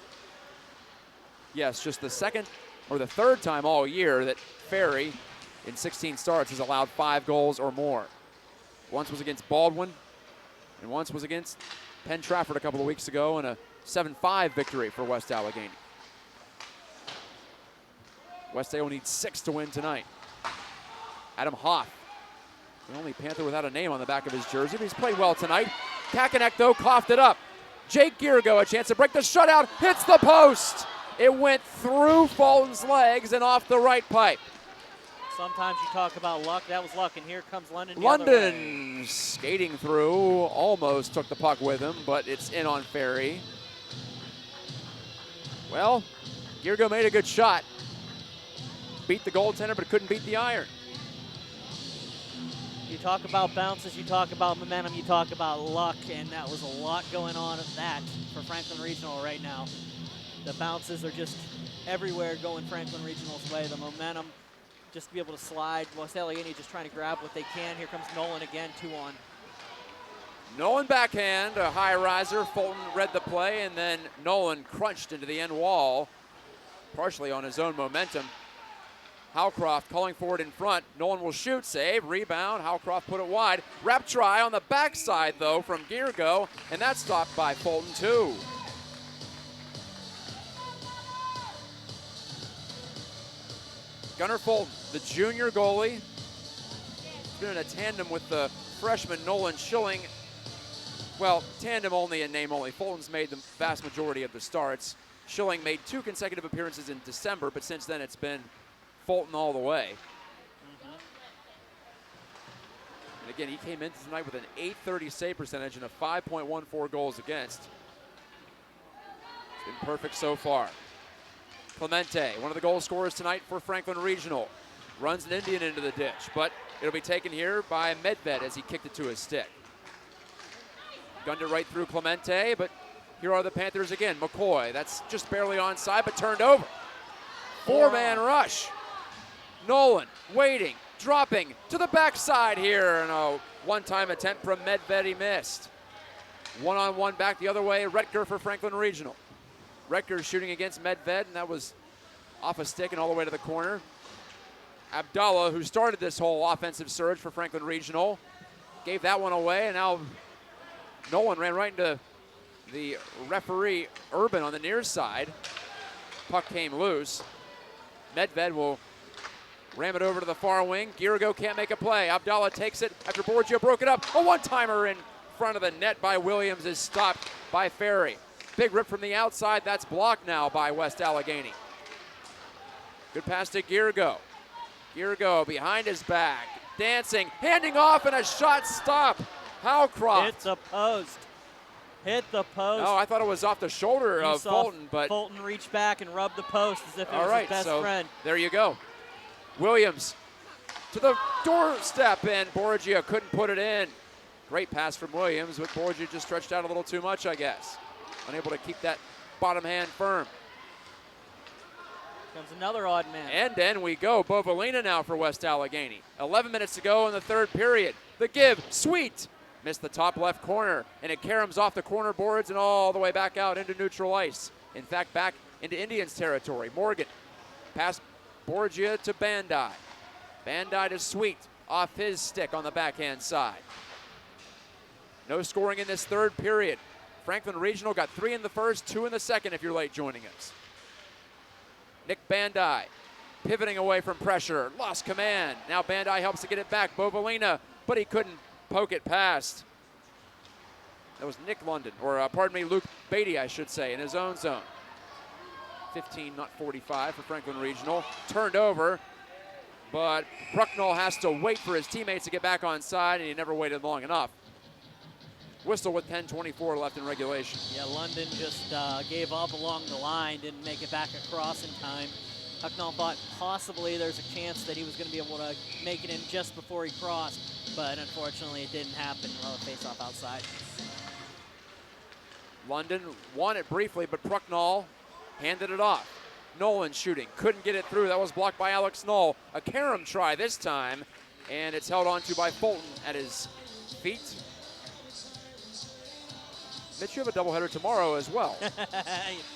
Yes, just the second or the third time all year that Ferry in 16 starts has allowed 5 goals or more. Once was against Baldwin, and once was against Penn Trafford a couple of weeks ago in a 7-5 victory for West Allegheny. West A will need 6 to win tonight. Adam Hoff, the only Panther without a name on the back of his jersey, but he's played well tonight. Kakenek, though, coughed it up. Jake Giergo, a chance to break the shutout, hits the post. It went through Fulton's legs and off the right pipe. Sometimes you talk about luck. That was luck, and here comes London the other way. London skating through, almost took the puck with him, but it's in on Ferry. Well, Giergo made a good shot. Beat the goaltender, but couldn't beat the iron. You talk about bounces, you talk about momentum, you talk about luck, and that was a lot going on of that for Franklin Regional right now. The bounces are just everywhere going Franklin Regional's way. The momentum, just to be able to slide. West Allegheny just trying to grab what they can. Here comes Nolan again, 2-on. Nolan backhand, a high riser. Fulton read the play, and then Nolan crunched into the end wall, partially on his own momentum. Howcroft calling forward in front. Nolan will shoot, save, rebound. Howcroft put it wide. Wrap try on the backside, though, from Giergo, and that's stopped by Fulton, too. Gunnar Fulton, the junior goalie, been in a tandem with the freshman Nolan Schilling. Well, tandem only and name only. Fulton's made the vast majority of the starts. Schilling made 2 consecutive appearances in December, but since then it's been Fulton all the way. And again, he came in tonight with an .830 save percentage and a 5.14 goals against. It's been perfect so far. Clemente, one of the goal scorers tonight for Franklin Regional, runs an Indian into the ditch, but it'll be taken here by Medved as he kicked it to his stick. Gunned it right through Clemente, but here are the Panthers again. McCoy, that's just barely onside, but turned over. 4-man rush. Nolan waiting, dropping to the backside here, and a one-time attempt from Medved, he missed. One-on-one back the other way, Retker for Franklin Regional. Retker shooting against Medved, and that was off a stick and all the way to the corner. Abdallah, who started this whole offensive surge for Franklin Regional, gave that one away, and now Nolan ran right into the referee, Urban, on the near side. Puck came loose. Medved will ram it over to the far wing. Giergo can't make a play. Abdallah takes it after Borgio broke it up. A one-timer in front of the net by Williams is stopped by Ferry. Big rip from the outside. That's blocked now by West Allegheny. Good pass to Giergo. Giergo behind his back, dancing, handing off, and a shot stop. Howcroft. Hit the post. Hit the post. Oh, I thought it was off the shoulder of Fulton, but Fulton reached back and rubbed the post as if it was his best friend. There you go. Williams to the doorstep, and Borgia couldn't put it in. Great pass from Williams, but Borgia just stretched out a little too much, I guess. Unable to keep that bottom hand firm. Comes another odd man. And then we go. Bovalina now for West Allegheny. 11 minutes to go in the third period. The give, Sweet. Missed the top left corner, and it caroms off the corner boards and all the way back out into neutral ice. In fact, back into Indians territory. Morgan, pass Borgia to Bandai. Bandai to Sweet, off his stick on the backhand side. No scoring in this third period. Franklin Regional got 3 in the first, 2 in the second if you're late joining us. Nick Bandai pivoting away from pressure, lost command. Now Bandai helps to get it back. Bovalina, but he couldn't poke it past. That was Nick London, or pardon me, Luke Beatty, I should say, in his own zone. 15, not 45 for Franklin Regional. Turned over, but Brucknell has to wait for his teammates to get back on side, and he never waited long enough. Whistle with 10:24 left in regulation. Yeah, London just gave up along the line, didn't make it back across in time. Hucknall thought possibly there's a chance that he was going to be able to make it in just before he crossed, but unfortunately it didn't happen. Another face-off outside. London won it briefly, but Brucknall handed it off. Nolan shooting, couldn't get it through. That was blocked by Alex Knoll. A carom try this time, and it's held onto by Fulton at his feet. Mitch, you have a doubleheader tomorrow as well.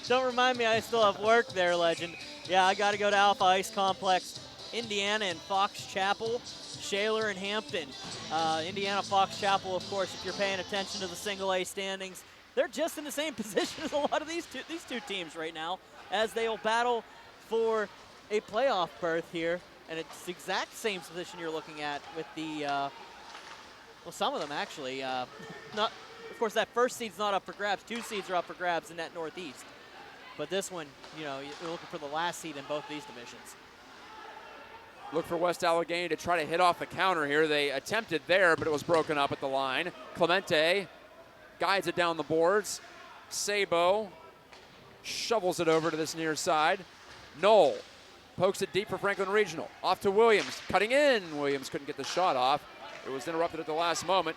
Don't remind me, I still have work there, legend. Yeah, I got to go to Alpha Ice Complex, Indiana and Fox Chapel, Shaler and Hampton. Indiana Fox Chapel, of course, if you're paying attention to the single A standings, they're just in the same position as a lot of these two teams right now, as they will battle for a playoff berth here. And it's the exact same position you're looking at with the, well, some of them actually. Not, of course, that first seed's not up for grabs. 2 seeds are up for grabs in that Northeast. But this one, you know, you're looking for the last seed in both these divisions. Look for West Allegheny to try to hit off the counter here. They attempted there, but it was broken up at the line. Clemente guides it down the boards. Sabo shovels it over to this near side. Knoll pokes it deep for Franklin Regional. Off to Williams, cutting in. Williams couldn't get the shot off. It was interrupted at the last moment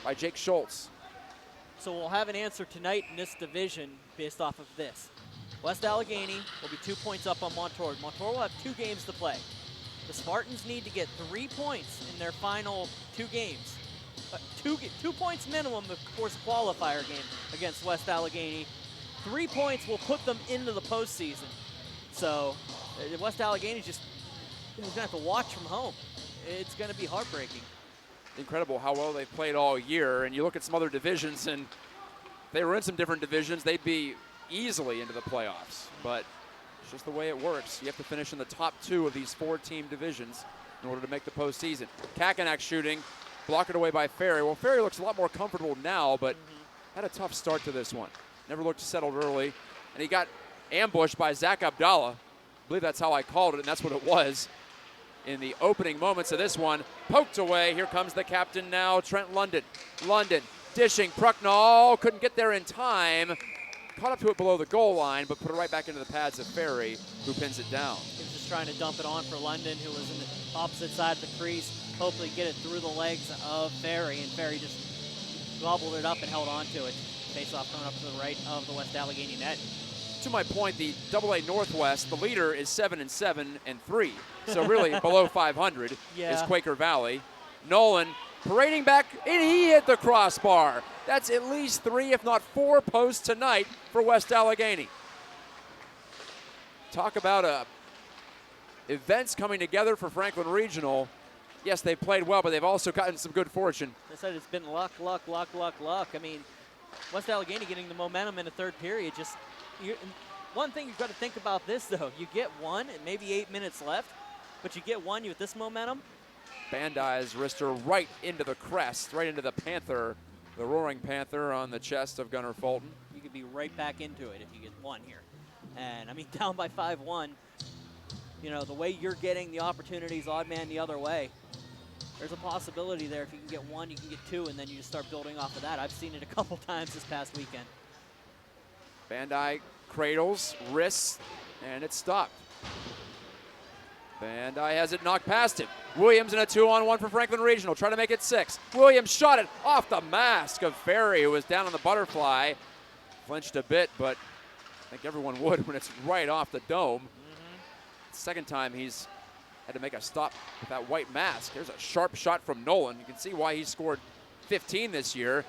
by Jake Schultz. So we'll have an answer tonight in this division based off of this. West Allegheny will be 2 points up on Montour. Montour will have 2 games to play. The Spartans need to get 3 points in their final 2 games. 2 points minimum, of course, qualifier game against West Allegheny. 3 points will put them into the postseason. So West Allegheny just going to have to watch from home. It's going to be heartbreaking. Incredible how well they've played all year. And you look at some other divisions, and if they were in some different divisions, they'd be easily into the playoffs. But it's just the way it works. You have to finish in the top 2 of these 4-team divisions in order to make the postseason. Kakenak shooting, blocked away by Ferry. Well, Ferry looks a lot more comfortable now, but had a tough start to this one. Never looked settled early. And he got ambushed by Zach Abdallah. I believe that's how I called it, and that's what it was in the opening moments of this one. Poked away. Here comes the captain now, Trent London. London dishing. Prucknall couldn't get there in time. Caught up to it below the goal line, but put it right back into the pads of Ferry, who pins it down. He was just trying to dump it on for London, who was in the opposite side of the crease, hopefully get it through the legs of Ferry, and Ferry just gobbled it up and held on to it. Face-off coming up to the right of the West Allegheny net. To my point, the AA Northwest, the leader is 7-7 and 3. So really below 500 is Quaker Valley. Nolan parading back, and he hit the crossbar. That's at least 3, if not 4 posts tonight for West Allegheny. Talk about events coming together for Franklin Regional. Yes, they've played well, but they've also gotten some good fortune. I said it's been luck, luck, luck, luck, luck. I mean, West Allegheny getting the momentum in the third period. One thing you've got to think about this, though. You get one and maybe 8 minutes left, but you get one with this momentum. Bandai's wrister right into the crest, right into the Panther, the Roaring Panther on the chest of Gunnar Fulton. You could be right back into it if you get one here. And, I mean, down by 5-1, you know, the way you're getting the opportunities, odd man the other way, there's a possibility there. If you can get one, you can get 2, and then you just start building off of that. I've seen it a couple times this past weekend. Bandai cradles, wrists, and it's stopped. Bandai has it knocked past him. Williams in a 2-on-1 for Franklin Regional, trying to make it 6. Williams shot it off the mask of Ferry, who was down on the butterfly. Flinched a bit, but I think everyone would when it's right off the dome. Second time he's had to make a stop with that white mask. There's a sharp shot from Nolan. You can see why he scored 15 this year.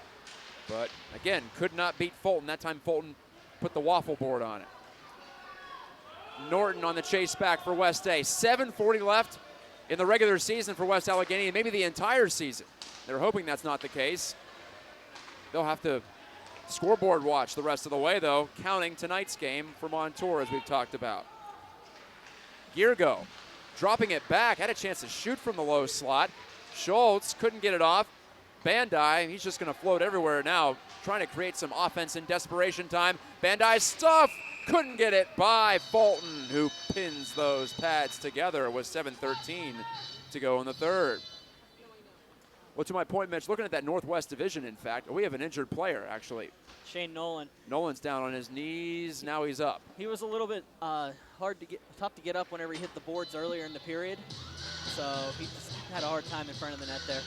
But again, could not beat Fulton. That time Fulton put the waffle board on it. Norton on the chase back for West A. 7:40 left in the regular season for West Allegheny, and maybe the entire season. They're hoping that's not the case. They'll have to scoreboard watch the rest of the way, though, counting tonight's game for Montour, as we've talked about. Giergo dropping it back, had a chance to shoot from the low slot. Schultz couldn't get it off. Bandai, he's just going to float everywhere now, trying to create some offense in desperation time. Bandai stuff, couldn't get it by Fulton, who pins those pads together with 7:13 to go in the third. Well, to my point, Mitch, looking at that Northwest Division, in fact, we have an injured player, actually. Shane Nolan. Nolan's down on his knees, now he's up. He was a little bit tough to get up whenever he hit the boards earlier in the period. So he just had a hard time in front of the net there.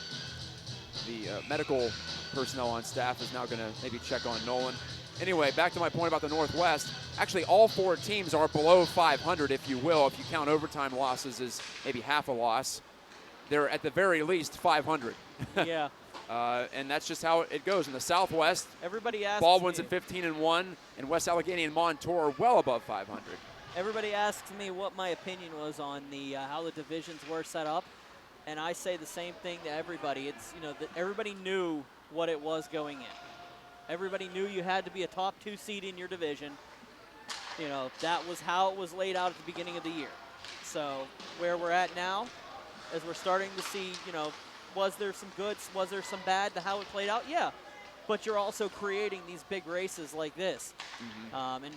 The medical personnel on staff is now going to maybe check on Nolan. Anyway, back to my point about the Northwest. Actually, all 4 teams are below 500, if you will. If you count overtime losses as maybe half a loss, they're at the very least 500. Yeah. And that's just how it goes. In the Southwest, everybody asks Baldwin's me, at 15-1, and West Allegheny and Montour are well above 500. Everybody asks me what my opinion was on the how the divisions were set up, and I say the same thing to everybody. It's, you know, that everybody knew what it was going in. Everybody knew you had to be a top 2 seed in your division. That was how it was laid out at the beginning of the year. So where we're at now, as we're starting to see, was there some goods, was there some bad to how it played out? Yeah. But you're also creating these big races like this. And,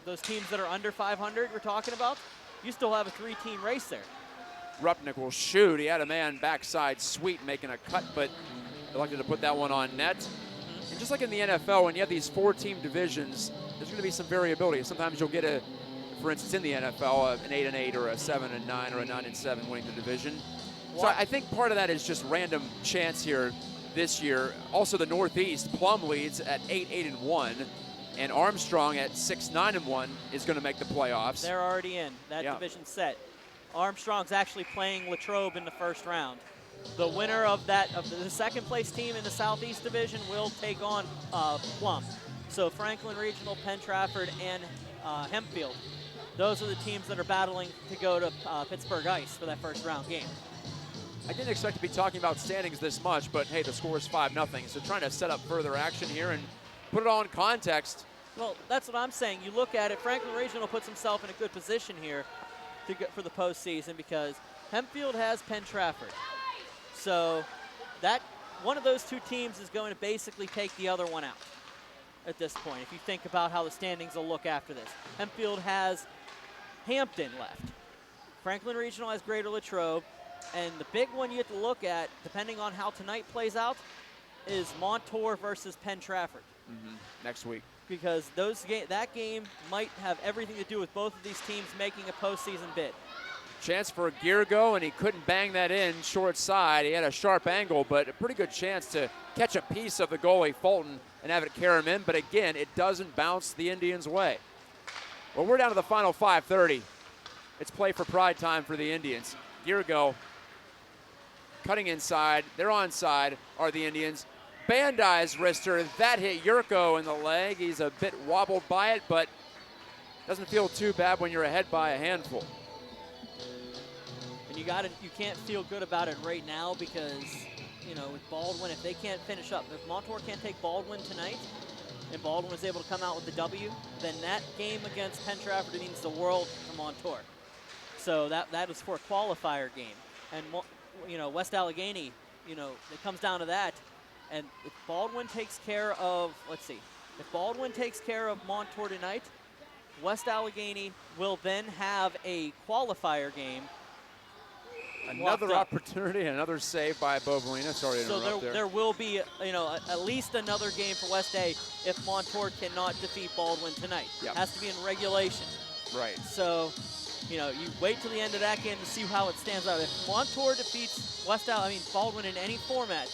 those teams that are under 500 we're talking about, you still have a 3-team race there. Rupnick will shoot. He had a man backside sweep making a cut, but elected to put that one on net. And just like in the NFL, when you have these 4-team divisions, there's going to be some variability. Sometimes you'll get for instance, in the NFL, an 8-8 or a 7-9 or a 9-7 winning the division. So I think part of that is just random chance here this year. Also, the Northeast, Plum leads at 8-8-1, and Armstrong at 6-9-1 is going to make the playoffs. They're already in. That division's set. Armstrong's actually playing Latrobe in the first round. The winner of the second place team in the Southeast Division will take on Plum. So Franklin Regional, Penn Trafford, and Hempfield. Those are the teams that are battling to go to Pittsburgh Ice for that first round game. I didn't expect to be talking about standings this much, but hey, the score is 5-0. So trying to set up further action here and put it all in context. Well, that's what I'm saying. You look at it, Franklin Regional puts himself in a good position here for the postseason because Hempfield has Penn Trafford. So that one of those two teams is going to basically take the other one out at this point, if you think about how the standings will look after this. Hempfield has Hampton left. Franklin Regional has Greater Latrobe. And the big one you have to look at, depending on how tonight plays out, is Montour versus Penn Trafford. Next week. Because that game might have everything to do with both of these teams making a postseason bid. Chance for Girgo, and he couldn't bang that in short side. He had a sharp angle, but a pretty good chance to catch a piece of the goalie, Fulton, and have it carry him in. But again, it doesn't bounce the Indians' way. Well, we're down to the final 5:30. It's play for pride time for the Indians. Girgo cutting inside. They're onside, are the Indians. Bandai's wrister, that hit Yurko in the leg. He's a bit wobbled by it, but doesn't feel too bad when you're ahead by a handful. And you can't feel good about it right now because, with Baldwin, if they can't finish up, if Montour can't take Baldwin tonight, and Baldwin is able to come out with the W, then that game against Penn Trafford means the world for Montour. So that is for a qualifier game. And, West Allegheny, it comes down to that. And if Baldwin takes care of, if Baldwin takes care of Montour tonight, West Allegheny will then have a qualifier game. Another opportunity, another save by Bovalina. Sorry to interrupt there. There will be, at least another game for West A if Montour cannot defeat Baldwin tonight. Yep. Has to be in regulation. Right. So, you wait till the end of that game to see how it stands out. If Montour defeats Baldwin in any format,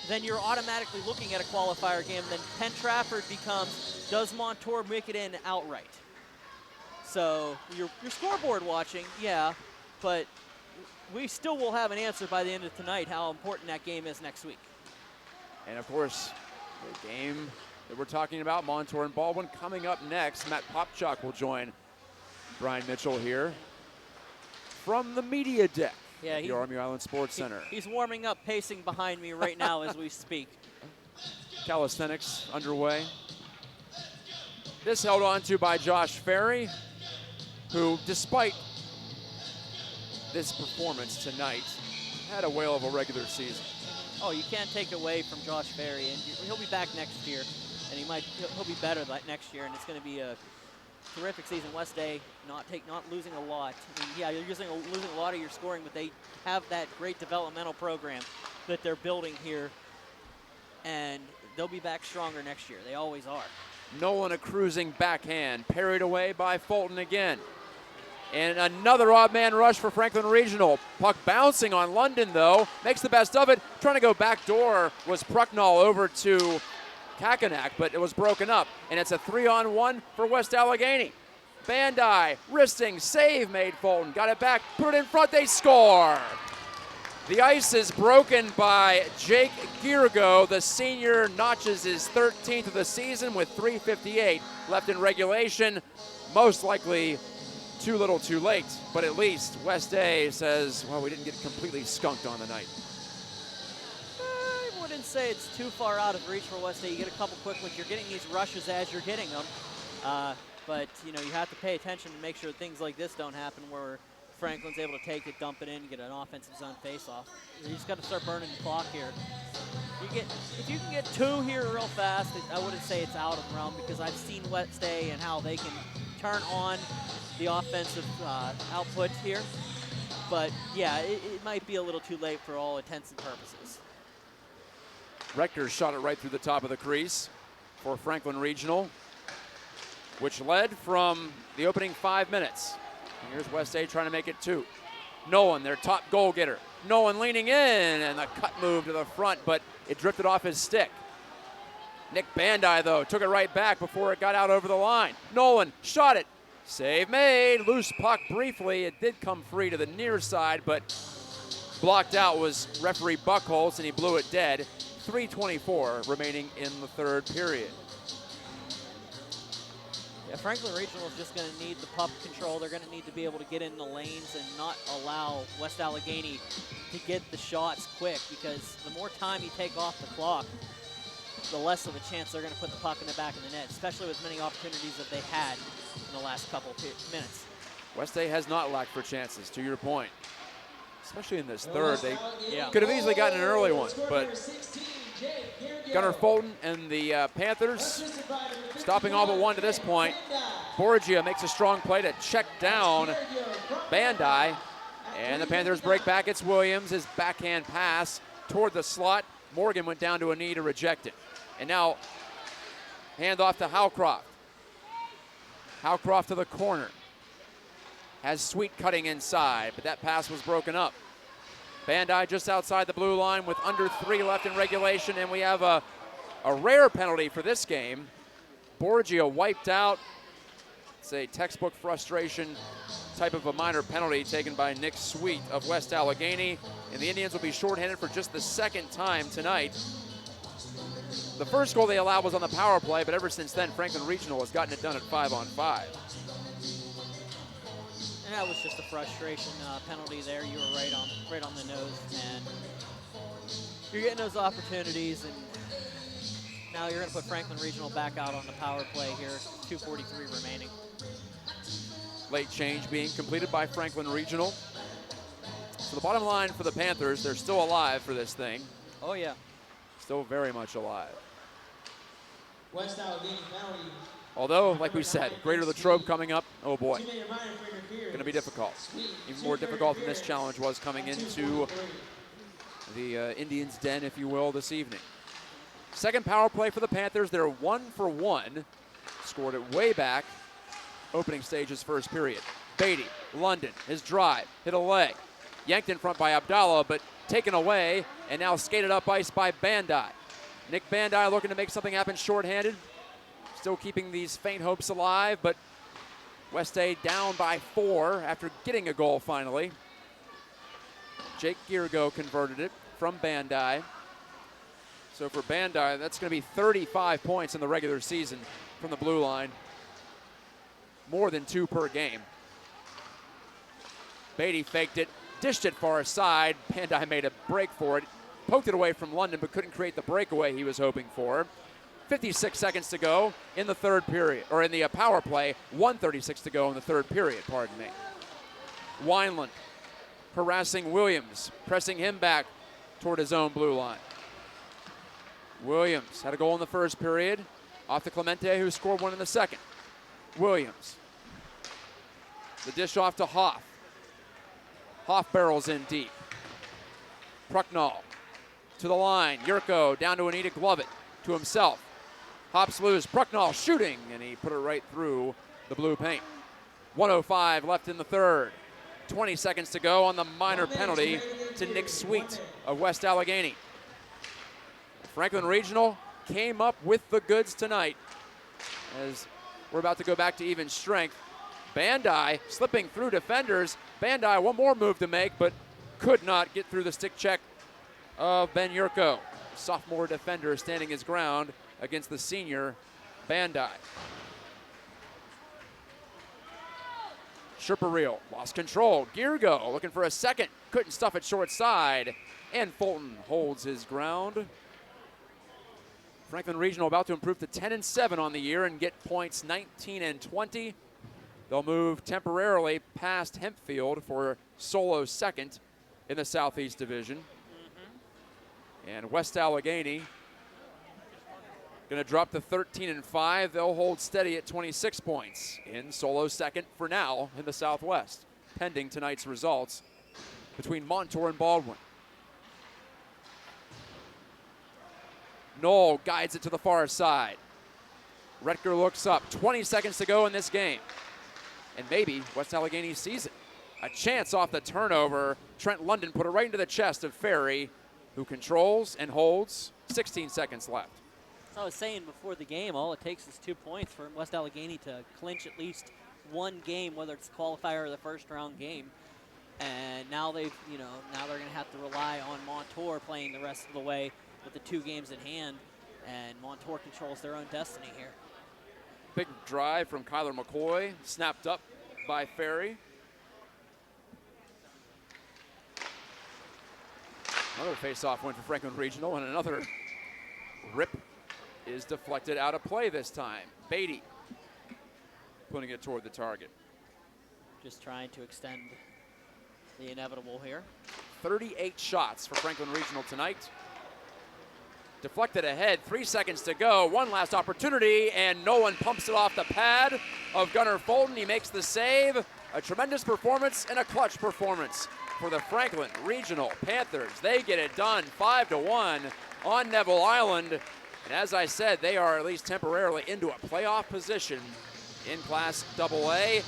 then you're automatically looking at a qualifier game. Then Penn Trafford becomes, does Montour make it in outright? So you're scoreboard watching, yeah, but we still will have an answer by the end of tonight how important that game is next week. And of course, the game that we're talking about, Montour and Baldwin, coming up next. Matt Popchak will join Brian Mitchell here from the media deck. Yeah, the Army Island Sports Center. He's warming up, pacing behind me right now as we speak. Calisthenics underway. This held on to by Josh Ferry, who, despite this performance tonight, had a whale of a regular season. Oh, you can't take away from Josh Ferry, and he'll be back next year, and he'll be better next year, and it's going to be a terrific season. West A not losing a lot. You're losing a lot of your scoring, but they have that great developmental program that they're building here, and they'll be back stronger next year. They always are. Nolan a cruising backhand, parried away by Fulton again. And another odd man rush for Franklin Regional. Puck bouncing on London, though. Makes the best of it. Trying to go back door was Prucknall over to Kakenak, but it was broken up. And it's a 3-on-1 for West Allegheny. Bandai, wristing, save made Fulton. Got it back, put it in front, they score. The ice is broken by Jake Girgo. The senior notches his 13th of the season with 3:58 left in regulation. Most likely too little too late, but at least West A says, well, we didn't get completely skunked on the night. I wouldn't say it's too far out of reach for West State. You get a couple quick ones. You're getting these rushes as you're hitting them. But, you know, you have to pay attention to make sure things like this don't happen where Franklin's able to take it, dump it in, get an offensive zone face-off. You just got to start burning the clock here. If you can get 2 here real fast, I wouldn't say it's out of the realm because I've seen West State and how they can turn on the offensive output here. But, yeah, it might be a little too late for all intents and purposes. Rector shot it right through the top of the crease for Franklin Regional, which led from the opening 5 minutes. And here's West State trying to make it 2. Nolan, their top goal getter. Nolan leaning in, and the cut move to the front, but it drifted off his stick. Nick Bandai, though, took it right back before it got out over the line. Nolan shot it. Save made. Loose puck briefly. It did come free to the near side, but blocked out was referee Buckholz, and he blew it dead. 3:24 remaining in the 3rd period. Yeah, Franklin Regional is just going to need the puck control. They're going to need to be able to get in the lanes and not allow West Allegheny to get the shots quick, because the more time you take off the clock, the less of a chance they're going to put the puck in the back of the net, especially with many opportunities that they had in the last couple minutes. West State has not lacked for chances, to your point. Especially in this 3rd. They could have easily gotten an early one, but Gunnar Fulton and the Panthers stopping all but one to this point. Borgia makes a strong play to check down Bandai, and the Panthers break back. It's Williams, his backhand pass toward the slot. Morgan went down to a knee to reject it. And now hand off to Howcroft. Howcroft to the corner. Has Sweet cutting inside, but that pass was broken up. Bandai just outside the blue line with under 3 left in regulation, and we have a rare penalty for this game. Borgia wiped out. It's a textbook frustration type of a minor penalty taken by Nick Sweet of West Allegheny, and the Indians will be shorthanded for just the 2nd time tonight. The first goal they allowed was on the power play, but ever since then, Franklin Regional has gotten it done at 5-on-5. And that was just a frustration penalty there. You were right on the nose, and you're getting those opportunities, and now you're going to put Franklin Regional back out on the power play here. 2:43 remaining. Late change being completed by Franklin Regional. So the bottom line for the Panthers, they're still alive for this thing. Oh yeah. Still very much alive. West Allegheny penalty. Although, like we said, Greater Latrobe coming up, oh boy, going to be difficult. Even more difficult than this challenge was coming into the Indians' den, if you will, this evening. 2nd power play for the Panthers. They're 1 for 1. Scored it way back. Opening stage's 1st period. Beatty, London, his drive, hit a leg. Yanked in front by Abdallah, but taken away, and now skated up ice by Bandai. Nick Bandai looking to make something happen shorthanded. Still keeping these faint hopes alive, but West State down by 4 after getting a goal finally. Jake Giergo converted it from Bandai. So for Bandai, that's going to be 35 points in the regular season from the blue line. More than 2 per game. Beatty faked it, dished it far side. Bandai made a break for it. Poked it away from London, but couldn't create the breakaway he was hoping for. 56 seconds to go in the 3rd period, or in the power play. 1:36 to go in the 3rd period, pardon me. Wineland harassing Williams, pressing him back toward his own blue line. Williams had a goal in the 1st period, off to Clemente, who scored one in the 2nd. Williams. The dish off to Hoff. Hoff barrels in deep. Prucknall to the line. Yurko down to Anita Glove it to himself. Hops loose. Prucknall shooting, and he put it right through the blue paint. 1:05 left in the 3rd. 20 seconds to go on the minor penalty to Nick Sweet of West Allegheny. Franklin Regional came up with the goods tonight as we're about to go back to even strength. Bandai slipping through defenders. Bandai one more move to make, but could not get through the stick check of Ben Yurko. Sophomore defender standing his ground against the senior Bandai. Sherpa-Reel lost control. Giergo looking for a second. Couldn't stuff it short side. And Fulton holds his ground. Franklin Regional about to improve to 10-7 on the year and get points 19 and 20. They'll move temporarily past Hempfield for solo second in the Southeast Division. And West Allegheny going to drop to 13 and 5. They'll hold steady at 26 points in solo second for now in the Southwest, pending tonight's results between Montour and Baldwin. Knoll guides it to the far side. Retker looks up. 20 seconds to go in this game. And maybe West Allegheny sees it. A chance off the turnover. Trent London put it right into the chest of Ferry, who controls and holds. 16 seconds left. So I was saying before the game, all it takes is 2 points for West Allegheny to clinch at least one game, whether it's the qualifier or the first round game. And now they're going to have to rely on Montour playing the rest of the way with the 2 games at hand, and Montour controls their own destiny here. Big drive from Kyler McCoy, snapped up by Ferry. Another face-off win for Franklin Regional, and another rip is deflected out of play this time. Beatty putting it toward the target. Just trying to extend the inevitable here. 38 shots for Franklin Regional tonight. Deflected ahead, 3 seconds to go. One last opportunity, and Nolan pumps it off the pad of Gunnar Fulton. He makes the save. A tremendous performance and a clutch performance for the Franklin Regional Panthers. They get it done 5-1 on Neville Island. And as I said, they are at least temporarily into a playoff position in Class-AA.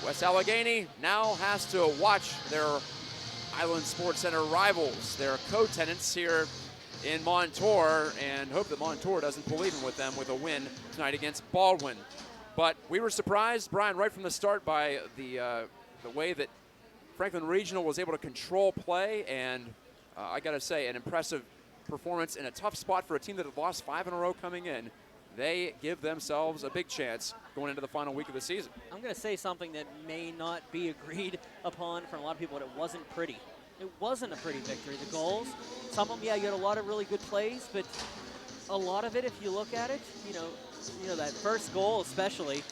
West Allegheny now has to watch their Island Sports Center rivals, their co-tenants here in Montour, and hope that Montour doesn't pull even with them with a win tonight against Baldwin. But we were surprised, Brian, right from the start by the way that Franklin Regional was able to control play, and I got to say, an impressive performance in a tough spot for a team that had lost 5 in a row coming in. They give themselves a big chance going into the final week of the season. I'm going to say something that may not be agreed upon from a lot of people, but it wasn't pretty. It wasn't a pretty victory. The goals, some of them, yeah, you had a lot of really good plays, but a lot of it, if you look at it, you know that first goal especially,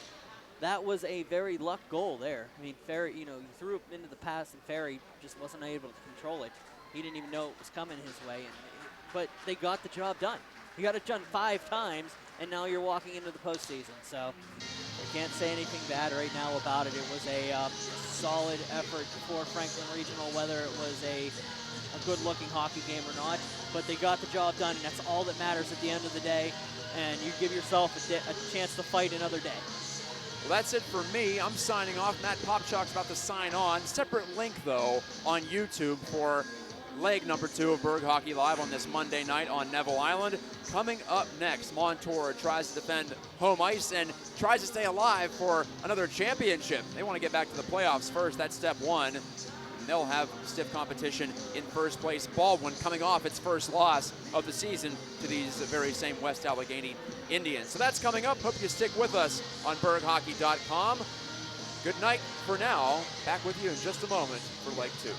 that was a very luck goal there. I mean, Ferry, you threw it into the pass, and Ferry just wasn't able to control it. He didn't even know it was coming his way, but they got the job done. You got it done 5 times, and now you're walking into the postseason. So I can't say anything bad right now about it. It was a solid effort for Franklin Regional, whether it was a good-looking hockey game or not. But they got the job done, and that's all that matters at the end of the day. And you give yourself a chance to fight another day. Well, that's it for me. I'm signing off. Matt Popchak's about to sign on. Separate link, though, on YouTube for leg number 2 of Burgh Hockey Live on this Monday night on Neville Island. Coming up next, Montour tries to defend home ice and tries to stay alive for another championship. They want to get back to the playoffs first. That's step 1. And they'll have stiff competition in first place. Baldwin coming off its first loss of the season to these very same West Allegheny Indians. So that's coming up. Hope you stick with us on BurghHockey.com. Good night for now. Back with you in just a moment for leg 2.